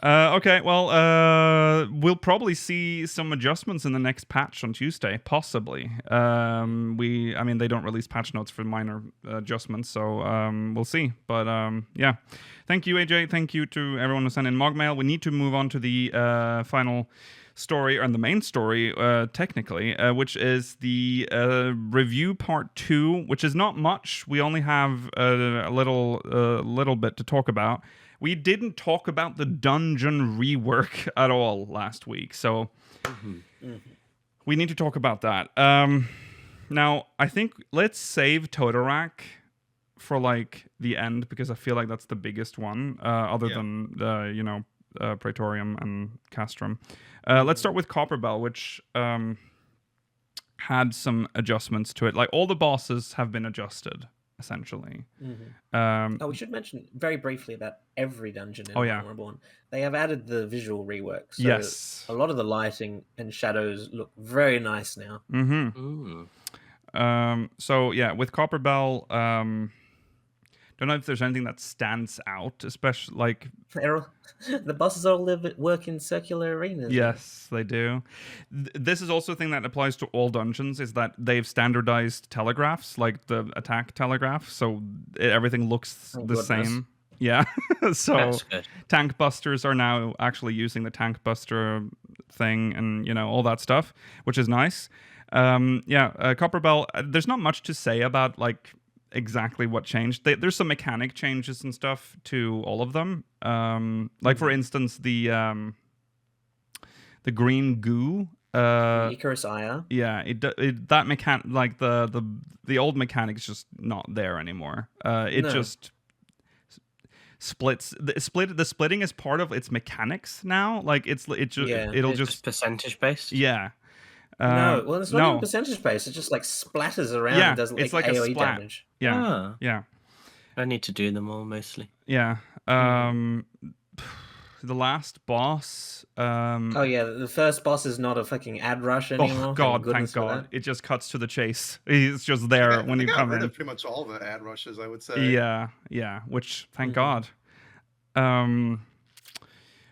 Okay, well, we'll probably see some adjustments in the next patch on Tuesday, possibly. I mean, they don't release patch notes for minor adjustments, so we'll see. But yeah, thank you, AJ. Thank you to everyone who sent in MogMail. We need to move on to the final story, or the main story, technically, which is the review part 2, which is not much. We only have a little bit to talk about. We didn't talk about the dungeon rework at all last week, so we need to talk about that. Now, I think let's save Totorak for like the end, because I feel like that's the biggest one, other than the Praetorium and Castrum. Let's start with Copperbell, which had some adjustments to it. Like, all the bosses have been adjusted, essentially. We should mention very briefly about every dungeon in Reborn. They have added the visual rework. So yes. A lot of the lighting and shadows look very nice now. So yeah, with Copperbell, don't know if there's anything that stands out, especially like the bosses all work in circular arenas. Yes, they do. This is also a thing that applies to all dungeons, is that they've standardized telegraphs, like the attack telegraph, so everything looks the same. Yeah. So tank busters are now actually using the tank buster thing, and all that stuff, which is nice. Copperbell, there's not much to say about like exactly what changed. There's some mechanic changes and stuff to all of them. Like for instance, the green goo. Icarus Ire. Yeah, that mechanic, like the old mechanic, is just not there anymore. Just splits. The splitting is part of its mechanics now. Like it'll just percentage based. Yeah. No, well, it's not even percentage based. It just like splatters around and does like AoE damage. Yeah, yeah. I need to do them all mostly. Yeah. The last boss. The first boss is not a fucking ad rush anymore. Oh God, thank God! It just cuts to the chase. He's just there when you come in. Pretty much all the ad rushes, I would say. Yeah. Which, thank God.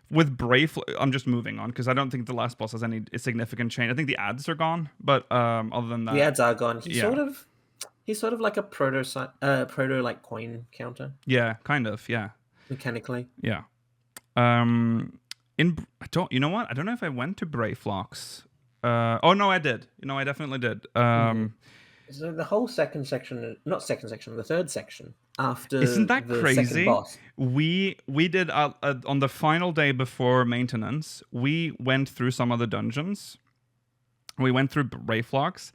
With Brave, I'm just moving on because I don't think the last boss has any significant change. I think the ads are gone, but other than that, the ads are gone. He's sort of like a proto like coin counter. Yeah, kind of. Yeah, mechanically. Yeah. I don't know if I went to Brayflox. Oh no, I did. I definitely did. So the whole the third section after isn't that the crazy? Second boss. We did on the final day before maintenance. We went through some of the dungeons. We went through Brayflox,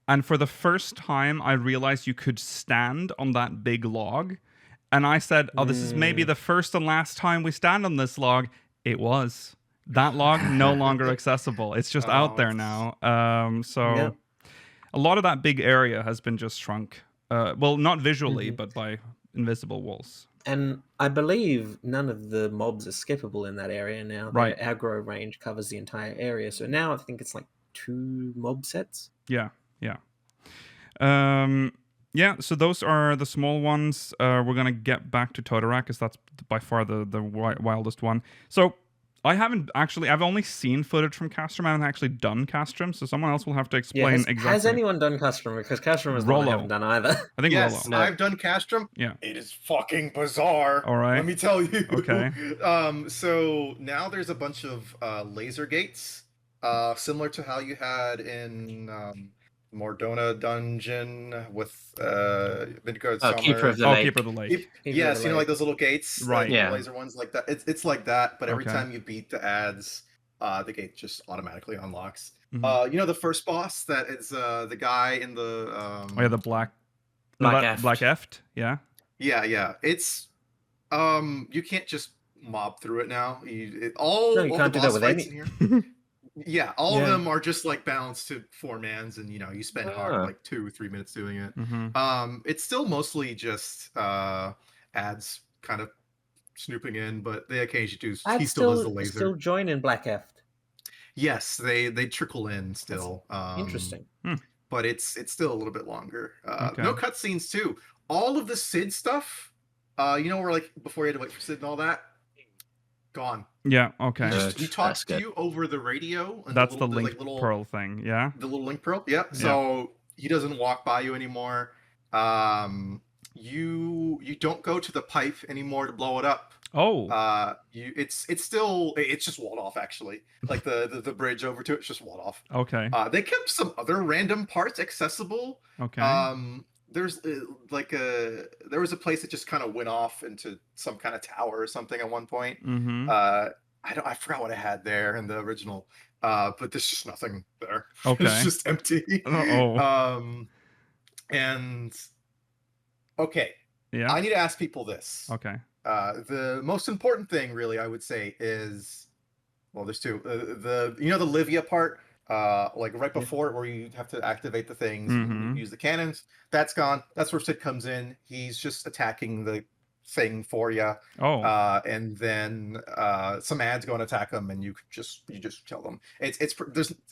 and for the first time, I realized you could stand on that big log. And I said, "Oh, this is maybe the first and last time we stand on this log." It was. That log no longer accessible. It's just out there now. A lot of that big area has been just shrunk. Well, not visually, but by invisible walls. And I believe none of the mobs are skippable in that area now. Right. Their aggro range covers the entire area. So now I think it's like 2 mob sets. Yeah. So those are the small ones. We're going to get back to Totorak, because that's by far the wildest one. So I've only seen footage from Castrum. I haven't actually done Castrum, so someone else will have to explain exactly. Has anyone done Castrum? Because Castrum is one I haven't done either. I think yes, Rollo. No. I've done Castrum. Yeah. It is fucking bizarre. All right. Let me tell you. Okay. So now there's a bunch of laser gates, similar to how you had in Mordona dungeon with Midgard Summer. Keeper of the Lake. Keeper of the Lake. Yes, like those little gates, right? Yeah, laser ones like that. It's like that, but every time you beat the ads, the gate just automatically unlocks. The first boss that is the guy in the the Black Eft. Yeah. It's you can't just mob through it now. You can't do that with any. Yeah, all of them are just like balanced to 4 mans, and you spend like 2 or 3 minutes doing it. It's still mostly just ads kind of snooping in, but they occasionally do. He still does the laser. Still join in Black Eft. Yes, they trickle in still. Interesting. But it's still a little bit longer. No cutscenes too. All of the Sid stuff, where like before you had to wait for Sid and all that, gone. Yeah. Okay. He talks to you over the radio. And That's the little, link pearl thing. Yeah. The little link pearl. Yeah. So he doesn't walk by you anymore. You don't go to the pipe anymore to blow it up. Oh. It's just walled off actually. Like the bridge over to it's just walled off. Okay. They kept some other random parts accessible. Okay. There's there was a place that just kind of went off into some kind of tower or something at one point. Mm-hmm. I forgot what I had there in the original. But there's just nothing there. Okay. It's just empty. And okay. Yeah. I need to ask people this. Okay. The most important thing, really, I would say, is there's two. The Livia part, like right before where you have to activate the things, use the cannons. That's gone. That's where Sid comes in. He's just attacking the thing for you. Oh. And then some ads go and attack them, and you just kill them. It's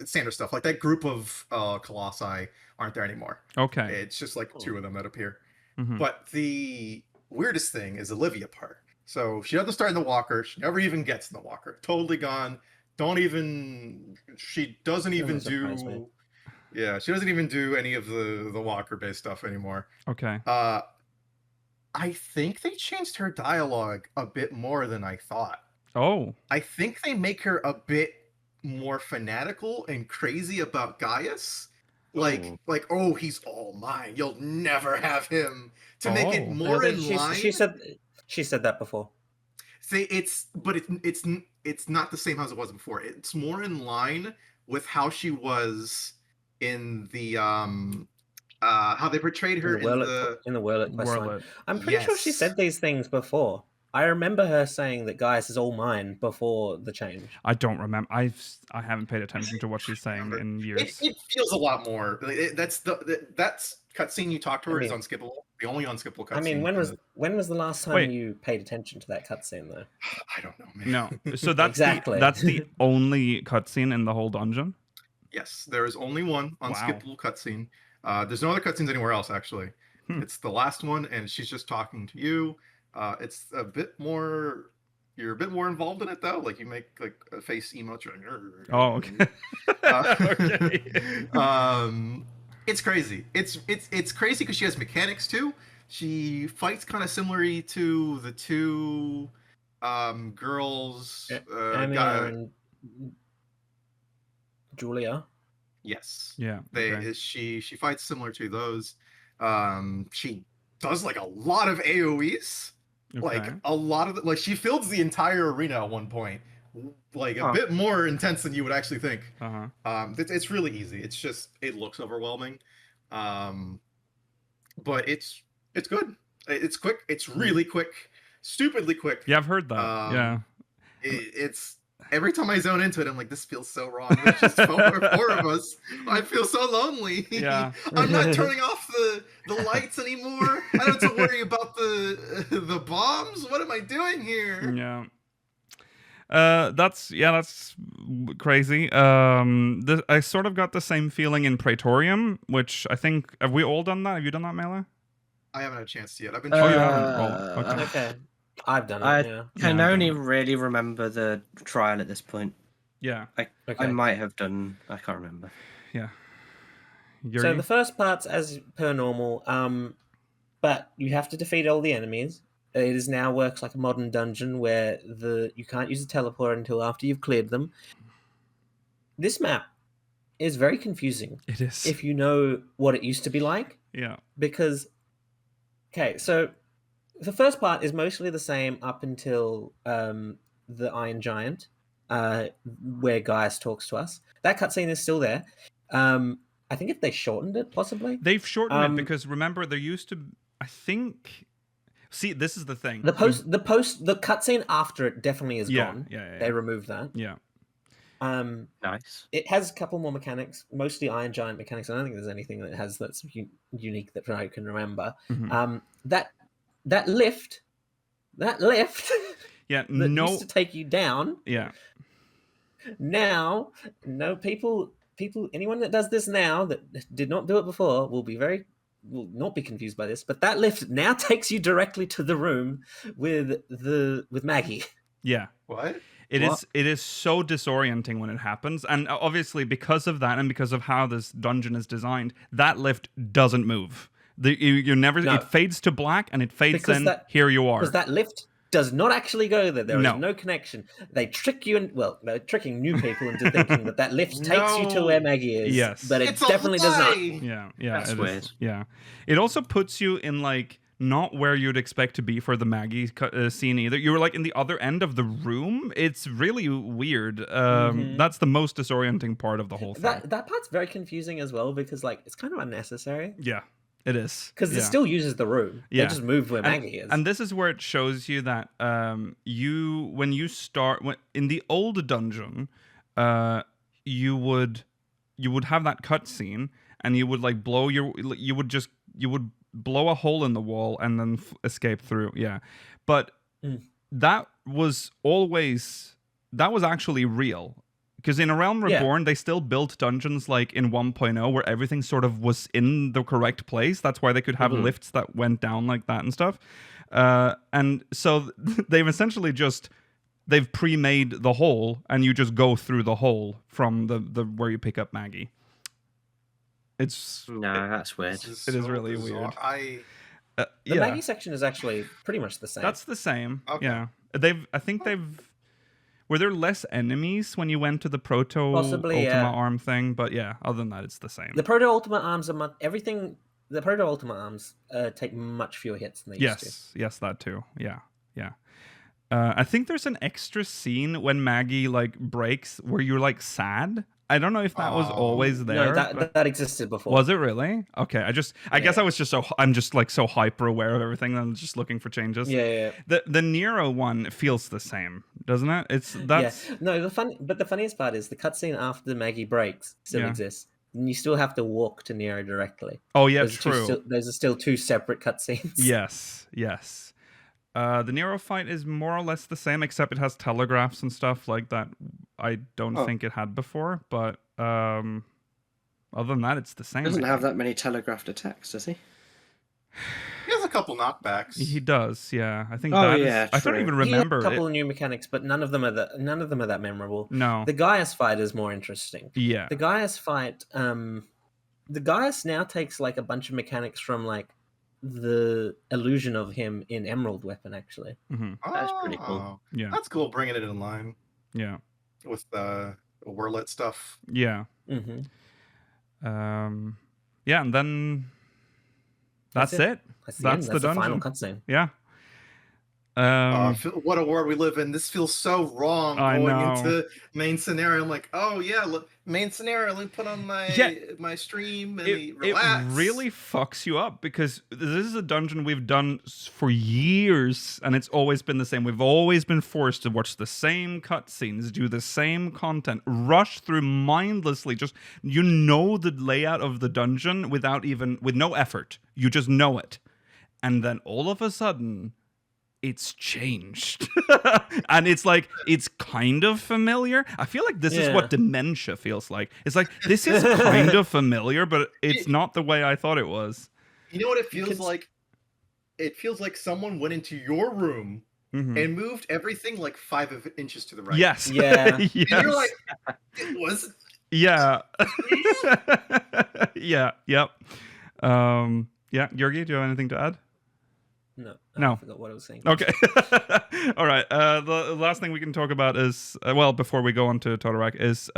standard stuff. Like that group of colossi aren't there anymore. Okay. It's just like two of them that appear. Mm-hmm. But the weirdest thing is Olivia part. So she doesn't start in the walker. She never even gets in the walker. Totally gone. She doesn't even do. Yeah, she doesn't even do any of the walker based stuff anymore. Okay. I think they changed her dialogue a bit more than I thought. Oh. I think they make her a bit more fanatical and crazy about Gaius. Like, oh, he's all mine. You'll never have him. To make it more in line. She said that before. It's not the same as it was before. It's more in line with how she was in the how they portrayed her in the Whirlet quest line. I'm pretty sure she Yes. said these things before. I remember her saying that Gaius is all mine before the change. I don't remember. I haven't paid attention to what she's saying in years. It feels a lot more. That's cutscene you talked to her is unskippable. The only unskippable cutscene. I mean, when was the last time you paid attention to that cutscene though? I don't know, man. No. So that's Exactly. that's the only cutscene in the whole dungeon? Yes, there is only one unskippable cutscene. There's no other cutscenes anywhere else, actually. It's the last one, and she's just talking to you. It's a bit more. You're a bit more involved in it, though. Like you make like a face emote. Oh, okay. Okay. It's crazy. It's crazy because she has mechanics too. She fights kind of similarly to the two girls. and Julia. Yes. Yeah. She fights similar to those. She does like a lot of AoEs. Like a lot of like she fills the entire arena at one point. Like a bit more intense than you would actually think. It's really easy. It's just it looks overwhelming. But it's good. It's quick. It's really quick. Stupidly quick. Yeah, I've heard that. Yeah. It's every time I zone into it, I'm like, this feels so wrong. There's just four of us. I feel so lonely. Yeah. I'm not turning off the lights anymore. I don't have to worry about the bombs. What am I doing here? Yeah. That's crazy. I sort of got the same feeling in Praetorium, which I think have we all done that? Have you done that, Mela? I haven't had a chance yet. I've been. You haven't? Oh, okay. I've done it. I can only really remember the trial at this point. Yeah. I might have done. I can't remember. Yeah. So the first part's as per normal, but you have to defeat all the enemies. It is now works like a modern dungeon where you can't use a teleport until after you've cleared them. This map is very confusing. It is. If you know what it used to be like. Yeah. Because, okay, so the first part is mostly the same up until the Iron Giant, where Gaius talks to us. That cutscene is still there. I think if they shortened it, possibly. They've shortened it because remember there used to, I think. See, this is the thing. The cutscene after it definitely is gone. Yeah. They removed that. Yeah. Nice. It has a couple more mechanics, mostly Iron Giant mechanics. I don't think there's anything that has that's unique that I can remember. Mm-hmm. That lift. Yeah. that used to take you down. Yeah. Now, no people. Anyone that does this now that did not do it before will not be confused by this. But that lift now takes you directly to the room with Maggie. Yeah. What? It is so disorienting when it happens, and obviously because of that and because of how this dungeon is designed, that lift doesn't move. You never. No. It fades to black and it fades Because in. Here you are. Because that lift does not actually go there. There is No. no connection. They trick you, they're tricking new people into thinking that lift takes you to where Maggie is. Yes. But it It's a definitely does not. Yeah, That's it is. weird. Yeah, it also puts you in like not where you'd expect to be for the Maggie scene either. You're like in the other end of the room. It's really weird. That's the most disorienting part of the whole thing. That part's very confusing as well because like it's kind of unnecessary. Yeah, it is. Because it still uses the room. Yeah. They just moved where Maggie is. And this is where it shows you that when you start in the old dungeon, you would have that cutscene and you would like you would blow a hole in the wall and then escape through. Yeah, but that was actually real. Because in A Realm Reborn, they still built dungeons like in 1.0 where everything sort of was in the correct place. That's why they could have lifts that went down like that and stuff. And so they've essentially they've pre-made the hole and you just go through the hole from the where you pick up Maggie. That's weird. It is really weird. The Maggie section is actually pretty much the same. That's the same. Okay. Yeah. Were there less enemies when you went to the Proto Possibly, Ultima Arm thing? But yeah, other than that, it's the same. The Proto Ultima Arms are everything. The Proto Ultima Arms take much fewer hits than they used to. Yes, that too. Yeah. I think there's an extra scene when Maggie like breaks where you're like sad. I don't know if that was always there. No, that existed before. Was it really? Okay, I guess I was just I'm just like so hyper aware of everything that I'm just looking for changes. Yeah. The Nero one feels the same, doesn't it? No, the funniest part is the cutscene after Maggie breaks still exists. And you still have to walk to Nero directly. Oh yeah, those true. Those are still two separate cutscenes. Yes. The Nero fight is more or less the same, except it has telegraphs and stuff like that. I don't think it had before, but other than that, it's the same. He doesn't have that many telegraphed attacks, does he? He has a couple knockbacks. He does, yeah. I think. Yeah, I don't even remember. He has a couple of new mechanics, but none of them are that memorable. No. The Gaius fight is more interesting. Yeah. The Gaius fight, the Gaius now takes like a bunch of mechanics from like the illusion of him in Emerald Weapon, actually. That's pretty cool. Yeah. That's cool, bringing it in line. Yeah. With the Whirlet stuff. Yeah. Yeah, and then that's it. That's the dungeon. Final cutscene. Yeah. What a world we live in. This feels so wrong going into main scenario. I'm like, oh yeah, look, main scenario. Let me put on my stream and relax. It really fucks you up because this is a dungeon we've done for years and it's always been the same. We've always been forced to watch the same cutscenes, do the same content, rush through mindlessly. Just the layout of the dungeon with no effort. You just know it, and then all of a sudden, it's changed. And it's like, it's kind of familiar. I feel like this is what dementia feels like. It's like, this is kind of familiar, but it's not the way I thought it was. You know what it feels like? It feels like someone went into your room and moved everything like 5 inches to the right. Yes. Yeah. Yes. And you're like, it was... Yeah. Yeah. Yep. Yeah. Georgi, do you have anything to add? No. No. I forgot what I was saying. Okay. All right. The last thing we can talk about is, before we go on to Totorak, is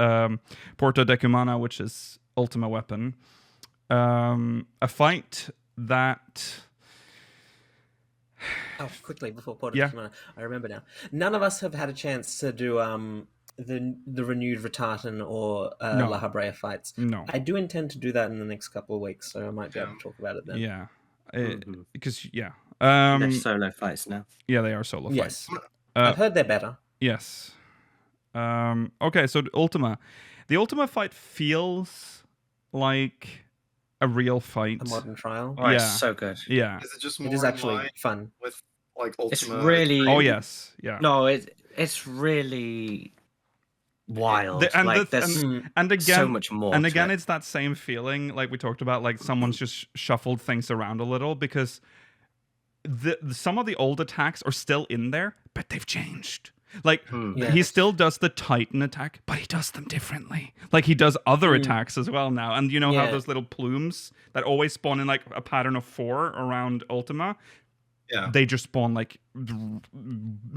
Porta Decumana, which is Ultima Weapon. A fight that... Oh, quickly, before Porta Decumana, I remember now. None of us have had a chance to do the renewed Ratatan or La Habrea fights. No. I do intend to do that in the next couple of weeks, so I might be able to talk about it then. Yeah. Because, they're solo fights now. Yeah, they are solo Yes. fights. I've heard they're better. Yes. Okay, so Ultima. The Ultima fight feels like a real fight. A modern trial. Oh, it's so good. Yeah. Is it just more It is actually in line fun. with like Ultima? It's really... Oh, yes. Yeah. No, it's really wild. And again, so much more. And again, it's that same feeling like we talked about, like someone's just shuffled things around a little because some of the old attacks are still in there, but they've changed. Like, Yes. he still does the Titan attack, but he does them differently. Like, he does other attacks as well now. And you know how Yeah. those little plumes that always spawn in, like, a pattern of 4 around Ultima? Yeah. They just spawn, like,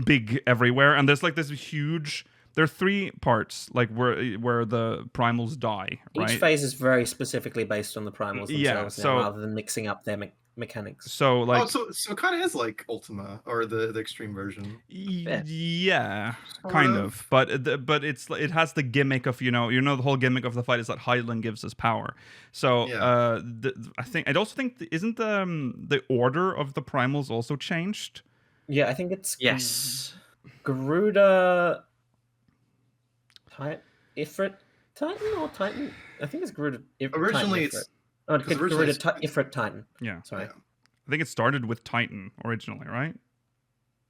big everywhere. And there's, like, this huge... There are 3 parts, like, where the primals die, right? Each phase is very specifically based on the primals Yeah, themselves now, so- rather than mixing up their mechanics. So, like... so it kind of is like Ultima or the extreme version. Yeah, Sort kind of. of. But it has the gimmick of the whole gimmick of the fight is that Hydaelyn gives us power. So Yeah. I also think isn't the order of the primals also changed? Yeah, I think it's Yes. Garuda, Ifrit, Titan or Titan? I think it's Garuda. Originally Titan, it's- Ifrit. Oh, 'cause originally Garuda, it's- Ifrit, Titan. Yeah, Sorry. Yeah. I think it started with Titan originally, right?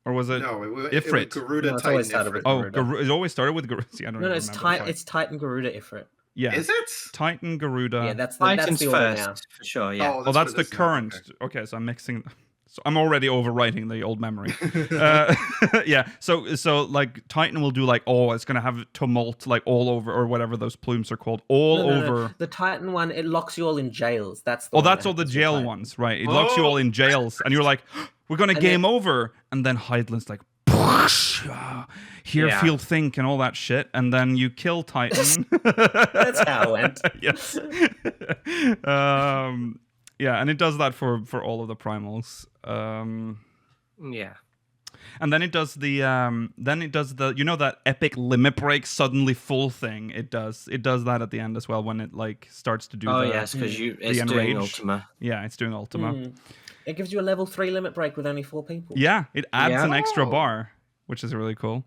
Or was it? No, it was Ifrit. Garuda No, it's Titan always started with Ifrit. Oh, Garuda. it always started with Garuda. See, I don't No, even it's remember the fight. It's Titan, Garuda, Ifrit. Yeah, Is it? Titan, Garuda. Yeah, that's Titans the order first, now. for sure. Yeah. Oh, Well, that's what the it is now, current. okay. Okay, so I'm mixing. So I'm already overwriting the old memory. Yeah. So like Titan will do like, oh, it's gonna have tumult like all over or whatever those plumes are called, all No. over. The Titan one, it locks you all in jails. That's the Oh, one that that's all the happens with jail Titan. ones, right? It locks you all in jails, and you're like, we're gonna And game then- over, and then Hydaelyn's like, hear, Yeah. feel, think, and all that shit, and then you kill Titan. That's how it went. Yes. Yeah, and it does that for all of the primals. Yeah. And then it does the you know that epic limit break suddenly full thing. It does that at the end as well when it like starts to do. Oh the, yes, because it's doing enrage. Ultima. Yeah, it's doing Ultima. Mm. It gives you a level 3 limit break with only 4 people. Yeah, it adds Yeah. an extra Oh. bar, which is really cool.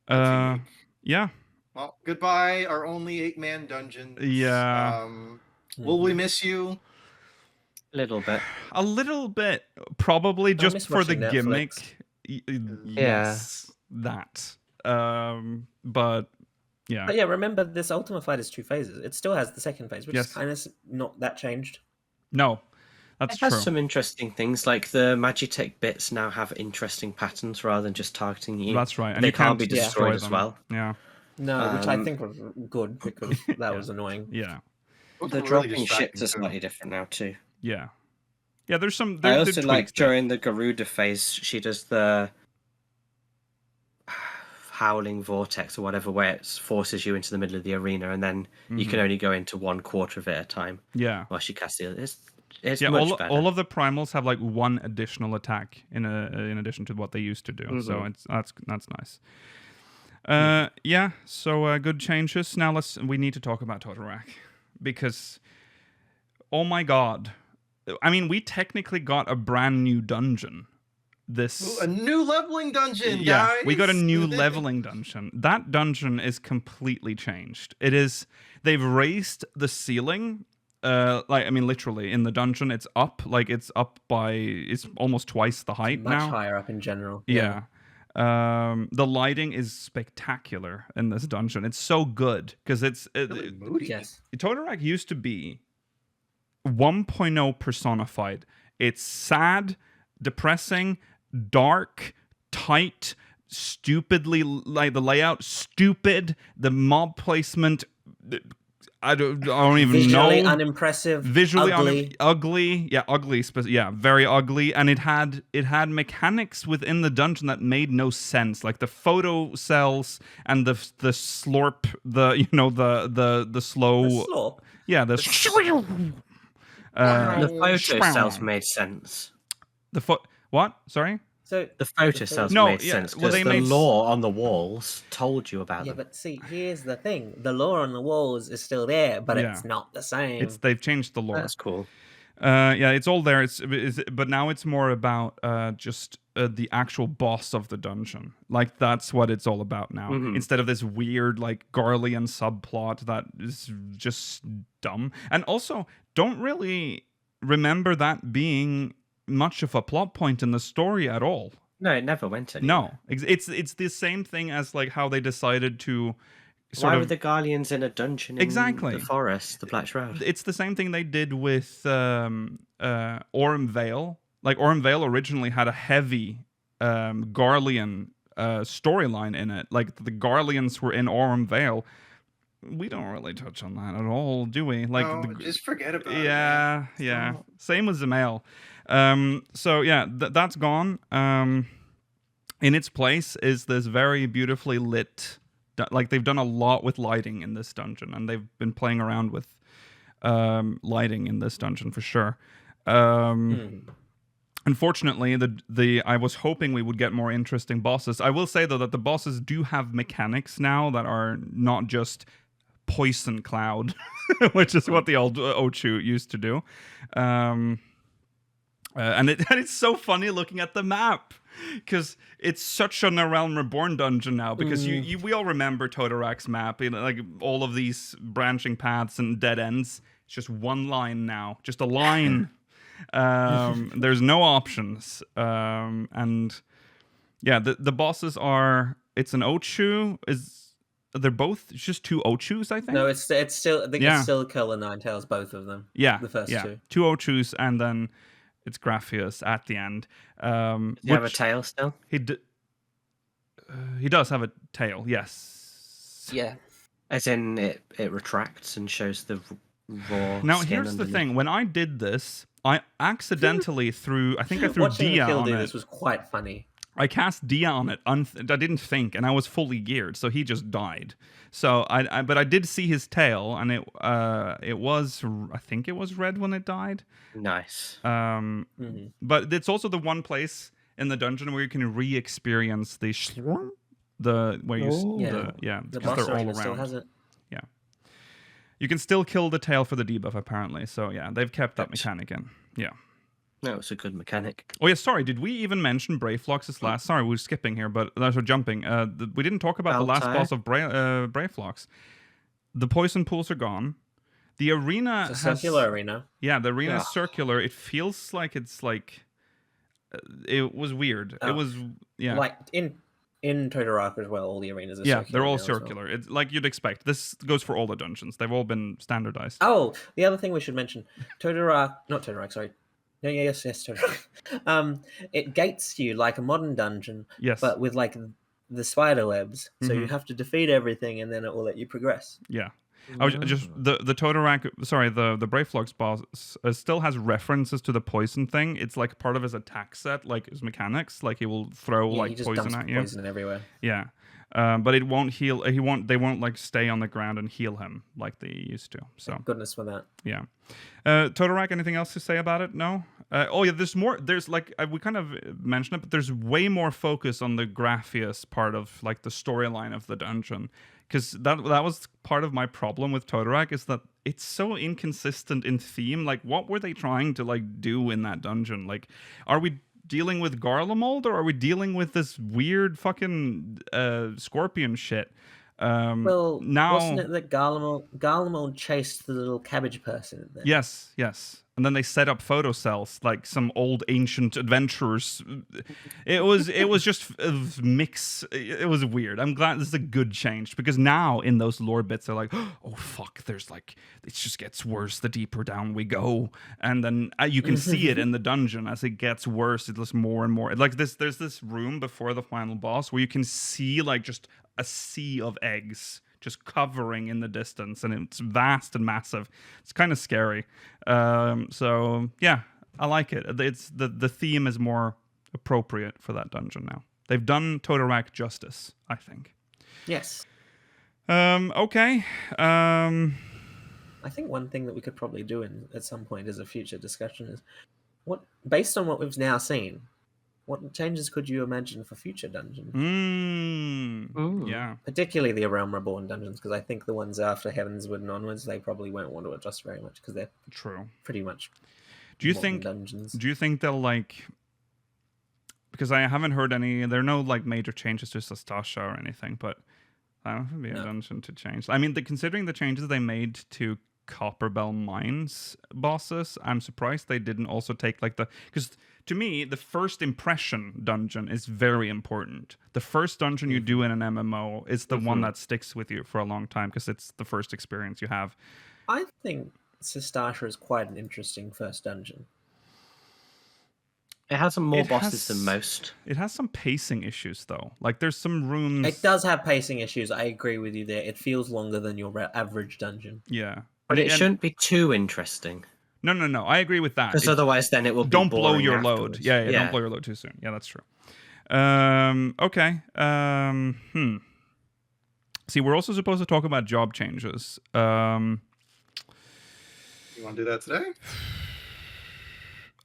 That's unique. Yeah, Well, goodbye, our only 8-man dungeon. Yeah. Will we miss you? A little bit. a little bit, probably just miss for the watching Netflix. gimmick. Yes, that. But yeah, But yeah, remember this Ultima fight is 2 phases. It still has the second phase, which Yes. is kind of not that changed. no, that's It has true. some interesting things, like the Magitech bits now have interesting patterns rather than just targeting you. That's right, and They you can't can't be destroy destroyed as them. well. Yeah, No, which I Um, think was good because that was annoying. yeah, Those The are really dropping distracting, ships are too. slightly different now too. yeah. There's some. I There's also like during the Garuda phase, she does the howling vortex or whatever, where it forces you into the middle of the arena, and then you can only go into 1/4 of it at a time. Yeah. While she casts the other. It's Yeah, much better. all of the primals have like one additional attack in addition to what they used to do. So that's nice. Yeah. So good changes. Now we need to talk about Totorak because, oh my god, I mean we technically got a brand new dungeon. Ooh, a new leveling dungeon, Yeah, guys! we got a new leveling dungeon. That dungeon is completely changed. It is. They've raised the ceiling. Literally in the dungeon, it's up. Like it's up by. It's almost twice the height Much now. higher up in general. Yeah. The lighting is spectacular in this dungeon. It's so good because it's. Really moody. Yes. Totorak used to be 1.0 personified. It's sad, depressing, dark, tight, stupidly like the layout, stupid, the mob placement. I don't even Visually know. unimpressive. Visually ugly. ugly. Yeah, ugly. Yeah, very ugly. And it had mechanics within the dungeon that made no sense, like the photo cells and the slorp, the slow. The slop. Yeah, the the photo Schwow. cells made sense. What? Sorry. So The photo cells No, made yeah, sense well, because they the made lore on the walls told you about yeah, them. but see, here's the thing: the lore on the walls is still there, but Yeah. it's not the same. They've changed the lore. That's cool. Yeah, it's all there. But now it's more about just the actual boss of the dungeon. Like that's what it's all about now. Instead of this weird like Garlean subplot that is just dumb. And also, don't really remember that being much of a plot point in the story at all. No, it never went anywhere. No, it's the same thing as like how they decided to sort Why of. were the Garleans in a dungeon Exactly. in the forest, the Black Shroud? It's the same thing they did with Orm Vale. Like Orm Vale originally had a heavy Garlean storyline in it. Like the Garleans were in Aurum Vale. We don't really touch on that at all, do we? Like, No, just forget about it. Yeah, Man. yeah. Stop. Same with Zemail. So yeah, that's gone. In its place is this very beautifully lit. Like they've done a lot with lighting in this dungeon, and they've been playing around with lighting in this dungeon for sure. Unfortunately, I was hoping we would get more interesting bosses. I will say though that the bosses do have mechanics now that are not just poison cloud, which is what the old Ochu used to do. And it's so funny looking at the map because it's such an A Realm Reborn dungeon now. Because we all remember Totorak's map, like all of these branching paths and dead ends. It's just one line now, just a line. There's no options. And yeah, the bosses are. It's an Ochu. They're both just two Ochus, I think. No, it's still. I think it's still Curl and Ninetales, both of them. Yeah, the first two. Two Ochus, and then it's Graphius at the end. Does he have a tail still? He does have a tail. Yes. Yeah. As in, it retracts and shows the raw. Now skin here's underneath. the thing: when I did this, I accidentally threw. I think I threw Watching Dia Kill on do it. this was quite funny. I cast Dia on it. I didn't think, and I was fully geared, so he just died. So but I did see his tail, and it was, I think it was red when it died. Nice. But it's also the one place in the dungeon where you can re-experience the where you The because boss they're all arena still around. has it. Yeah, you can still kill the tail for the debuff apparently. So yeah, they've kept that mechanic in. Yeah. No, it's a good mechanic. Oh yeah, sorry. Did we even mention Brayflox's last? Sorry, we're skipping here, but we're jumping. We didn't talk about the last Altai. boss of Brayflox. The poison pools are gone. The arena It's a has circular arena. Yeah, the arena is Yeah. circular. It feels like it's like it was weird. Oh. It was Like in Todoraka as well, all the arenas are yeah, circular. they're all now as well. circular. It's like you'd expect. This goes for all the dungeons. They've all been standardized. Oh, the other thing we should mention, not Todoraka, sorry. No, yes, Todoraka. It gates you like a modern dungeon, Yes. but with like the spider webs. So you have to defeat everything, and then it will let you progress. Yeah. I was just the Totorak, sorry, the Brayflox boss still has references to the poison thing. It's like part of his attack set, like his mechanics. Like he will throw Yeah, he like just poison dumps at you. poison everywhere. Yeah, but it won't heal. They won't like stay on the ground and heal him like they used to. So Thank goodness for that. yeah. Totorak, anything else to say about it? No. Oh yeah, there's more. There's like we kind of mentioned it, but there's way more focus on the Graphius part of like the storyline of the dungeon. Because that was part of my problem with Totorak is that it's so inconsistent in theme. Like, what were they trying to like do in that dungeon? Like, are we dealing with Garlemald or are we dealing with this weird fucking scorpion shit? Well, now wasn't it that Garlemald chased the little cabbage person in there? Yes. And then they set up photo cells like some old ancient adventurers. It was just a mix. It was weird. I'm glad this is a good change because now in those lore bits they're like, oh fuck, there's like it just gets worse the deeper down we go, and then you can see it in the dungeon as it gets worse. It looks more and more like this. There's this room before the final boss where you can see like just a sea of eggs just covering in the distance, and it's vast and massive. It's kind of scary. So yeah, I like it. It's the theme is more appropriate for that dungeon now. They've done Totorak justice, I think. Yes. Okay. I think one thing that we could probably do at some point as a future discussion is based on what we've now seen, what changes could you imagine for future dungeons? Yeah. Particularly the Realm Reborn dungeons, because I think the ones after Heavensward and onwards, they probably won't want to adjust very much because they're True. pretty much Do you modern think dungeons. Do you think they'll like? Because I haven't heard any. There are no like major changes to Sastasha or anything, but I don't think it'd be a dungeon to change. I mean, considering the changes they made to Copperbell Mines bosses, I'm surprised they didn't also take like because to me the first impression dungeon is very important. The first dungeon you do in an MMO is the one that sticks with you for a long time because it's the first experience you have. I think Sastasha is quite an interesting first dungeon. It has some more It bosses has- than most. It has some pacing issues though. Like there's some rooms. It does have pacing issues. I agree with you there. It feels longer than your average dungeon. Yeah, But it and- shouldn't be too interesting. No. I agree with that. Because It- otherwise, then it will be don't blow boring your load. afterwards. Yeah, don't blow your load too soon. Yeah, that's true. Okay. See, we're also supposed to talk about job changes. You want to do that today?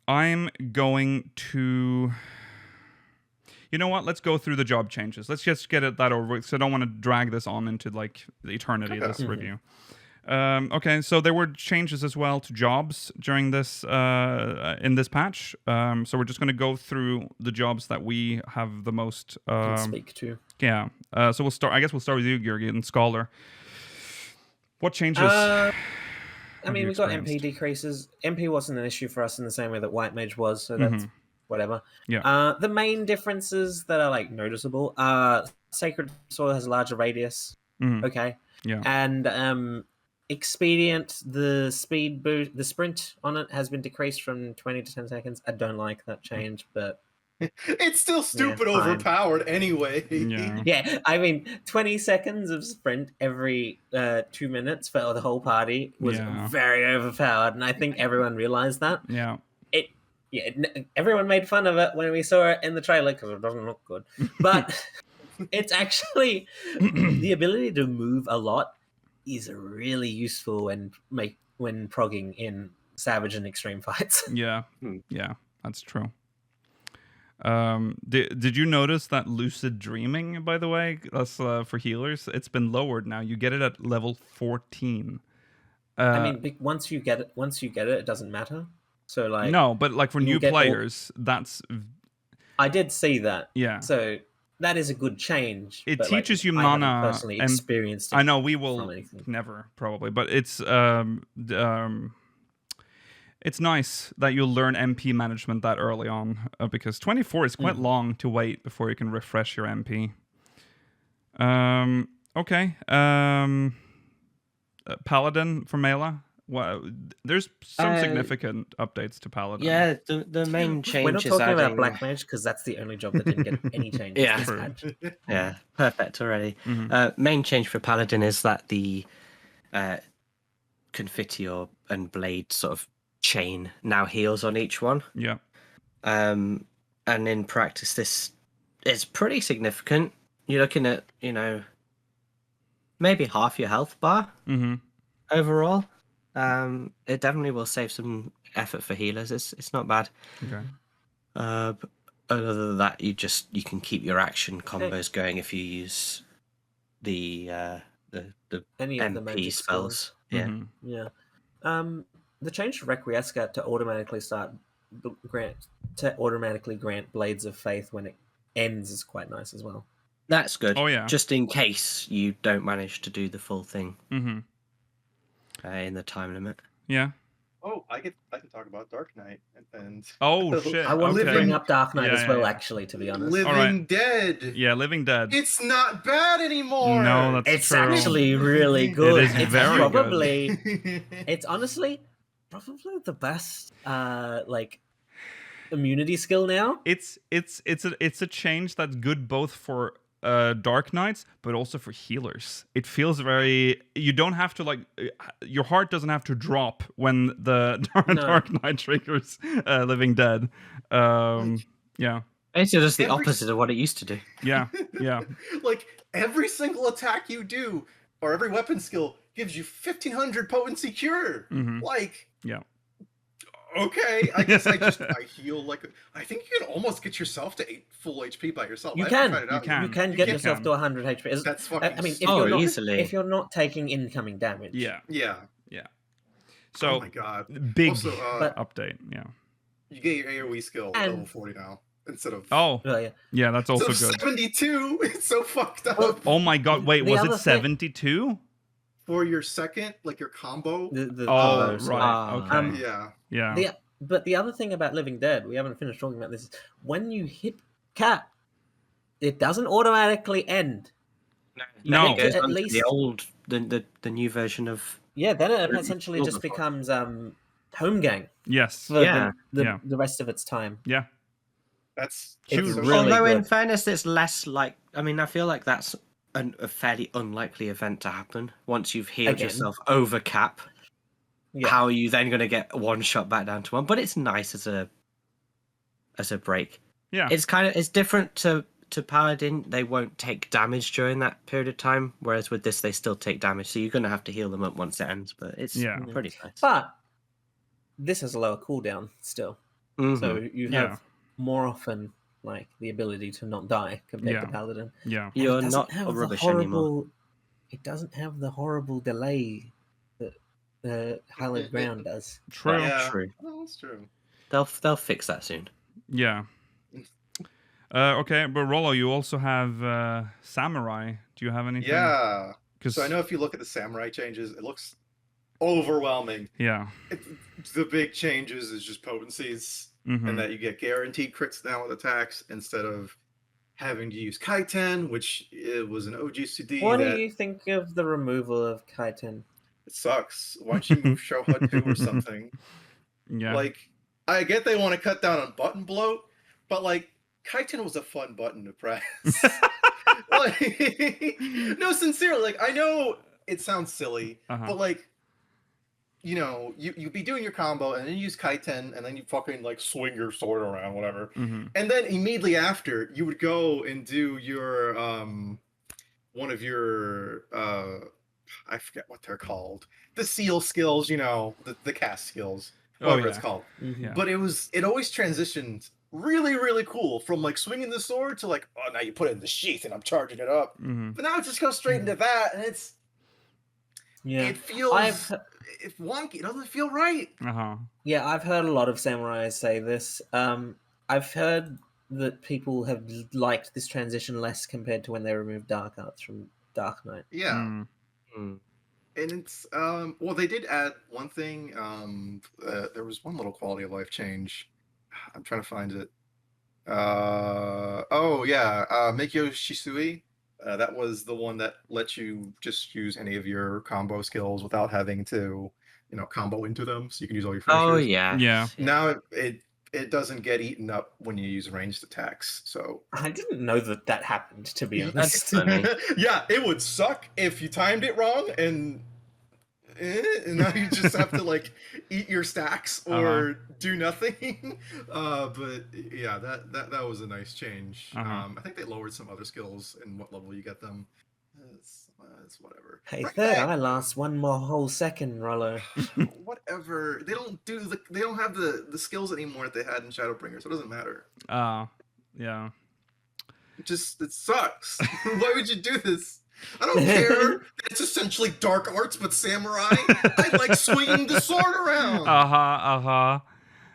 I'm going to. You know what? Let's go through the job changes. Let's just get that over with. So I don't want to drag this on into like the eternity. Okay. This review. Okay, so there were changes as well to jobs during this in this patch. So we're just going to go through the jobs that we have the most. Can speak to. Yeah. So we'll start. I guess we'll start with you, Georgi, and Scholar. What changes? I have mean, you we got MP experienced? decreases. MP wasn't an issue for us in the same way that White Mage was, so that's whatever. Yeah. The main differences that are like noticeable. Sacred Sword has a larger radius. Mhm. Okay. Yeah. And Expedient, the speed boost, the sprint on it has been decreased from 20 to 10 seconds. I don't like that change, but It's still stupid fine. overpowered anyway. Yeah. yeah, I mean, 20 seconds of sprint every 2 minutes for the whole party was Yeah. very overpowered, and I think everyone realized that. Yeah. Everyone made fun of it when we saw it in the trailer because it doesn't look good. But it's actually the ability to move a lot is really useful when progging in Savage and Extreme fights. Yeah. Hmm. Yeah. That's true. Did you notice that lucid dreaming, by the way, that's for healers? It's been lowered now. You get it at level 14. I mean, once you get it, it doesn't matter. So like, no, but like for you new get all- players, that's I did see that. yeah. So that is a good change. It but, like, teaches you I haven't mana personally and- experienced it. I know we from will anything. never probably, but it's nice that you'll learn MP management that early on because 24 is quite long to wait before you can refresh your MP. Okay. Paladin for Mela. Wow, there's some significant updates to Paladin. Yeah, the main change We're not is talking adding... about Black Mage because that's the only job that didn't get any changes. Yeah. this True. patch. Yeah, perfect already. Mhm. Main change for Paladin is that the Confiteor and Blade sort of chain now heals on each one. Yeah. And in practice, this is pretty significant. You're looking at, maybe half your health bar Mm-hmm. overall. It definitely will save some effort for healers. It's not bad. Okay. But other than that, you can keep your action combos going if you use the Any of the MP magic spells. Yeah. Mhm. Yeah. The change to Requiescat to automatically grant Blades of Faith when it ends is quite nice as well. That's good. Oh yeah. Just in case you don't manage to do the full thing Mm-hmm. in the time limit. Yeah. Oh, I can talk about Dark Knight and Oh shit. I wanted to okay. bring up Dark Knight Yeah, as well, yeah. actually, to be honest. Living Alright. Dead. Yeah, Living Dead. It's not bad anymore. No, that's It's true. actually really good. is It's very good. probably it's honestly probably the best immunity skill now. It's a change that's good both for Dark Knights but also for healers. It feels very, you don't have to your heart doesn't have to drop when the Dark Knight triggers Living Dead. Yeah. Basically, just the Every- opposite of what it used to do. Yeah. Yeah. Like every single attack you do or every weapon skill gives you 1500 potency cure. Mhm. Like, Yeah. okay, I guess I heal I think you can almost get yourself to 8 full HP by yourself. You I haven't can. tried it out You yet. can. You can You get can. yourself to 100 HP. That's fucking I mean, if so- you're not, easily. if you're not taking incoming damage. Yeah. Yeah. So Oh my god. big Also, But- update. Yeah. you get your AoE skill at And- level 40 now instead of Oh, Yeah. yeah, that's also instead of good. 72. It's so fucked up. Well, Oh my god, wait, The was other it thing- 72? For your second, like your combo. The Oh, combos. right. Okay. Yeah. Yeah. But the other thing about Living Dead, we haven't finished talking about this, is when you hit cap, it doesn't automatically end. No. You It goes at on to least- the old, the new version of. Yeah, then it Or essentially you just before. becomes home gang Yes. for Yeah. the Yeah. rest of its time. Yeah. That's It's so really Although, in good. fairness, it's less like. I mean, I feel like that's a fairly unlikely event to happen. Once you've healed Again. yourself over cap, Yeah. how are you then going to get one shot back down to one? But it's nice as a break. Yeah. It's different to Paladin. They won't take damage during that period of time, whereas with this they still take damage. So you're going to have to heal them up once it ends. But it's pretty nice. But this has a lower cooldown still, so you have more often like the ability to not die compared to Paladin. Yeah. And You're it doesn't not have a the rubbish horrible. anymore. It doesn't have the horrible delay that the Hallowed Ground does. True. yeah. True. Oh, that's true. They'll fix that soon. Yeah. Okay, but Rollo, you also have Samurai. Do you have anything? Yeah. 'Cause- So I know if you look at the samurai changes, it looks overwhelming. Yeah. The big changes is just potencies, Mhm. and that you get guaranteed crits now with attacks instead of having to use Kaiten, which it was an OGCD. What that do you think of the removal of Kaiten? It sucks. Why don't you move SoH 2 or something? Yeah. Like, I get they want to cut down on button bloat, but like, Kaiten was a fun button to press. Like, no, sincerely, like, I know it sounds silly, but like, you know, you'd be doing your combo and then you use Kaiten and then you fucking like swing your sword around, whatever. And then immediately after, you would go and do your, one of your, I forget what they're called. The seal skills, you know, the cast skills, whatever it's called. Yeah. But it always transitioned really, really cool from like swinging the sword to like, oh, now you put it in the sheath and I'm charging it up. But now it just goes straight into that and it feels it's wonky. It doesn't feel right. Yeah, I've heard a lot of samurais say this. I've heard that people have liked this transition less compared to when they removed Dark Arts from Dark Knight. Yeah. And it's well, they did add one thing. There was one little quality of life change. I'm trying to find it. Oh yeah, Meikyo Shisui. That was the one that lets you just use any of your combo skills without having to, you know, combo into them. So you can use all your finishers. Oh yeah. Yeah. Now it doesn't get eaten up when you use ranged attacks. So I didn't know that happened, to be honest. That's funny. yeah, it would suck if you timed it wrong and now you just have to like eat your stacks or do nothing. But yeah, that was a nice change. I think they lowered some other skills and what level you get them. It's whatever. Hey, third eye lasts one more whole second, Rollo. Whatever. They don't have the skills anymore that they had in Shadowbringer, so it doesn't matter. Yeah. It sucks. Why would you do this? I don't care. It's essentially dark arts, but samurai. I like swinging the sword around.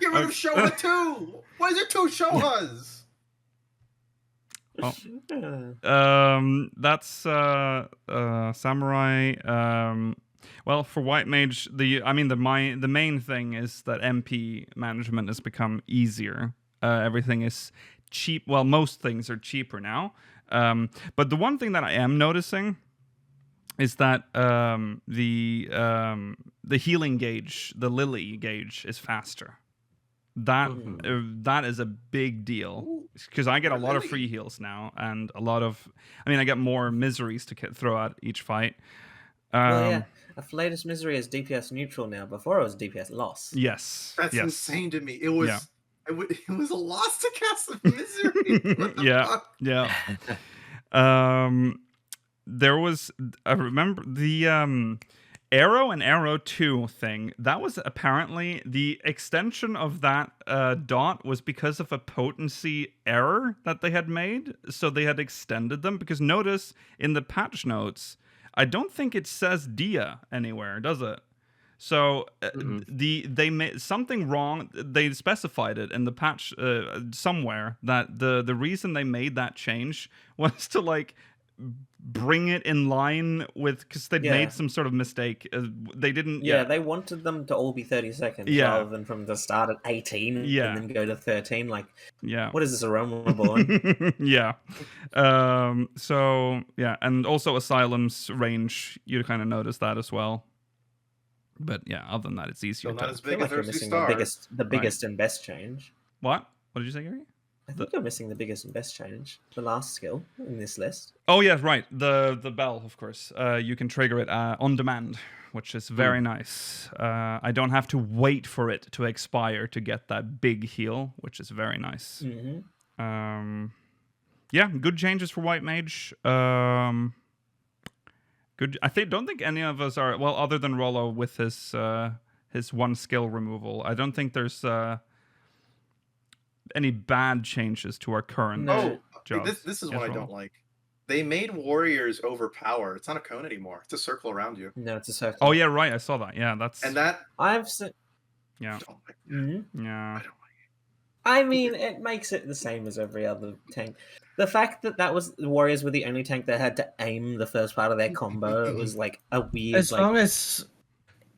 Get rid of SoH 2. Why is there 2 SoHs? That's samurai. Well, for white mage, the main thing is that MP management has become easier. Everything is cheap. Well, most things are cheaper now. But the one thing that I am noticing is that the healing gauge, the Lily gauge, is faster. That is a big deal because I get a lot of free heals now and a lot of. I mean, I get more miseries to throw at each fight. Well, yeah, Afflatus Misery is DPS neutral now. Before it was DPS loss. Yes, that's insane to me. It was. Yeah. It was a loss to cast of misery. There was. I remember the Arrow and Arrow 2 thing. That was apparently the extension of that dot was because of a potency error that they had made. So they had extended them because notice in the patch notes, I don't think it says Dia anywhere, does it? So they made something wrong. They specified it in the patch somewhere that the reason they made that change was to like bring it in line with because they'd made some sort of mistake. They didn't. Yeah, they wanted them to all be 30 seconds rather than from the start at 18 and then go to 13. Like, what is this, a Realm Reborn? So yeah, and also Asylum's range. You kind of notice that as well. But yeah, other than that, it's easier. Not as big I feel like you're missing the biggest and best change. What did you say, Gary? I think you're missing the biggest and best change, the last skill in this list. Oh yeah, right. The bell, of course. You can trigger it on demand, which is very nice. I don't have to wait for it to expire to get that big heal, which is very nice. Mm-hmm. Yeah, good changes for White Mage. Good. Don't think any of us are, well, other than Rollo with his one skill removal. I don't think there's any bad changes to our current. jobs. This is what I don't like. They made warriors overpower. It's not a cone anymore. It's a circle around you. No, it's a circle. Oh yeah, right. I saw that. Yeah, that's. And that I've seen. Yeah. I don't like that. Mm-hmm. Yeah. I don't like I mean, it makes it the same as every other tank. The fact that was the warriors were the only tank that had to aim the first part of their combo, it was like a weird. As long as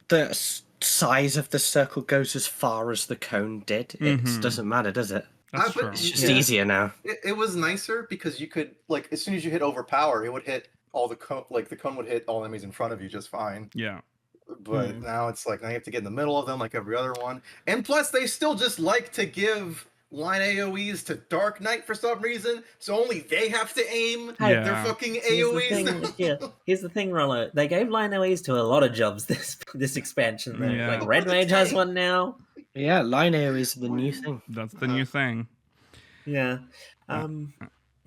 the size of the circle goes as far as the cone did, it doesn't matter, does it? That's true. It's just easier now. It was nicer because you could, like, as soon as you hit overpower, it would hit all the cone, like the cone would hit all enemies in front of you just fine. Yeah. But now it's like, now you have to get in the middle of them like every other one. And plus, they still just like to give line AoEs to Dark Knight for some reason, so only they have to aim their fucking AoEs. Here's the thing, Rollo. They gave line AoEs to a lot of jobs this expansion. Though. Yeah. Like Red Mage has one now. Yeah, line AoEs are the new thing. That's the new thing. Yeah.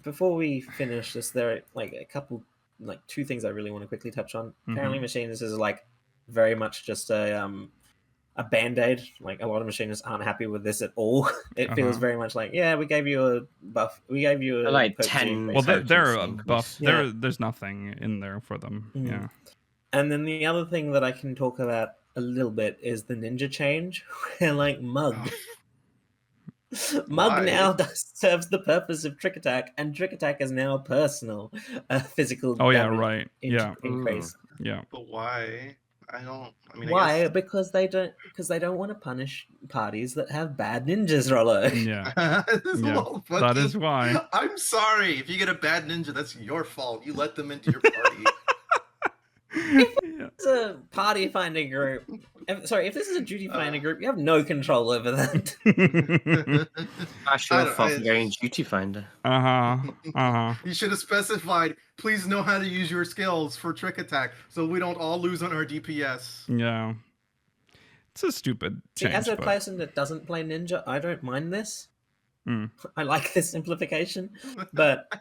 Before we finish this, there are like a couple, like two things I really want to quickly touch on. Apparently, Machinists is like very much just a band-aid. Like a lot of Machinists aren't happy with this at all. It feels very much like, yeah, we gave you a buff. We gave you a like 10. Well, they're a buff. Yeah. There's nothing in there for them. Yeah. And then the other thing that I can talk about a little bit is the ninja change, where like Mug now serves the purpose of Trick Attack, and Trick Attack is now a personal physical. Oh yeah, right. Yeah. Increase. Yeah. But why? I mean, Why? I guess... Because they don't want to punish parties that have bad ninjas, Rollo. Yeah. Yeah. That is why. I'm sorry. If you get a bad ninja, that's your fault. You let them into your party. It's a party finding group. If this is a duty finding group, you have no control over that. That's your fault for going duty finder. You should have specified, please know how to use your skills for Trick Attack so we don't all lose on our DPS. Yeah. It's a stupid change. As a person that doesn't play ninja, I don't mind this. I like this simplification, but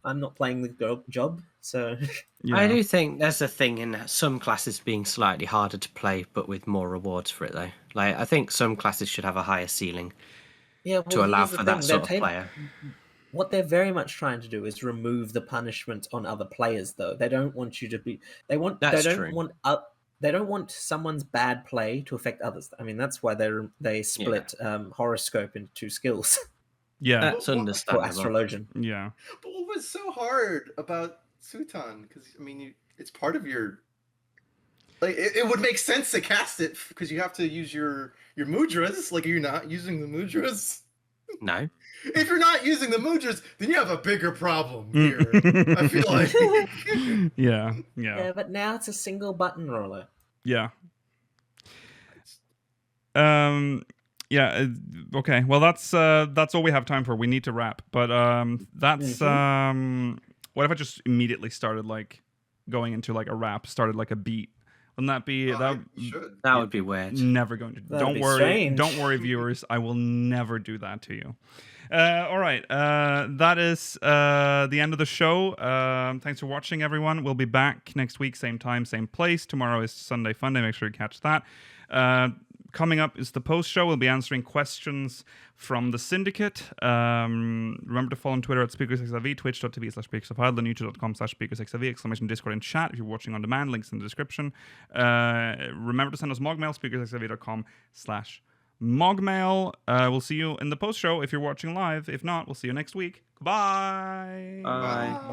I'm not playing the job, so... Yeah. I do think there's a thing in some classes being slightly harder to play, but with more rewards for it, though. Like, I think some classes should have a higher ceiling to allow for that sort of player. What they're very much trying to do is remove the punishment on other players, though. They don't want you to be... They don't want someone's bad play to affect others. I mean, that's why they split horoscope into two skills. Yeah, that's understandable. For astrologian. Yeah. But what was so hard about Sutan? Because I mean, it's part of your. Like, it would make sense to cast it because you have to use your mudras. Like, you're not using the mudras. No. If you're not using the mudras, then you have a bigger problem here. I feel like. Yeah. Yeah, but now it's a single button roller. Yeah. Yeah. Okay. Well, that's all we have time for. We need to wrap. But that's what if I just immediately started like going into like a rap, started like a beat? Wouldn't that be that would be weird. Never going to. Don't worry. Strange. Don't worry, viewers. I will never do that to you. All right. That is the end of the show. Thanks for watching, everyone. We'll be back next week, same time, same place. Tomorrow is Sunday Funday. Make sure you catch that. Coming up is the post show. We'll be answering questions from the syndicate. Remember to follow on Twitter at SpeakersXIV, twitch.tv/Speakers of Hydaelyn, youtube.com/SpeakersXIV, exclamation Discord and chat if you're watching on demand. Links in the description. Remember to send us MogMail, SpeakersXIV.com/MogMail. We'll see you in the post show if you're watching live. If not, we'll see you next week. Goodbye. Bye.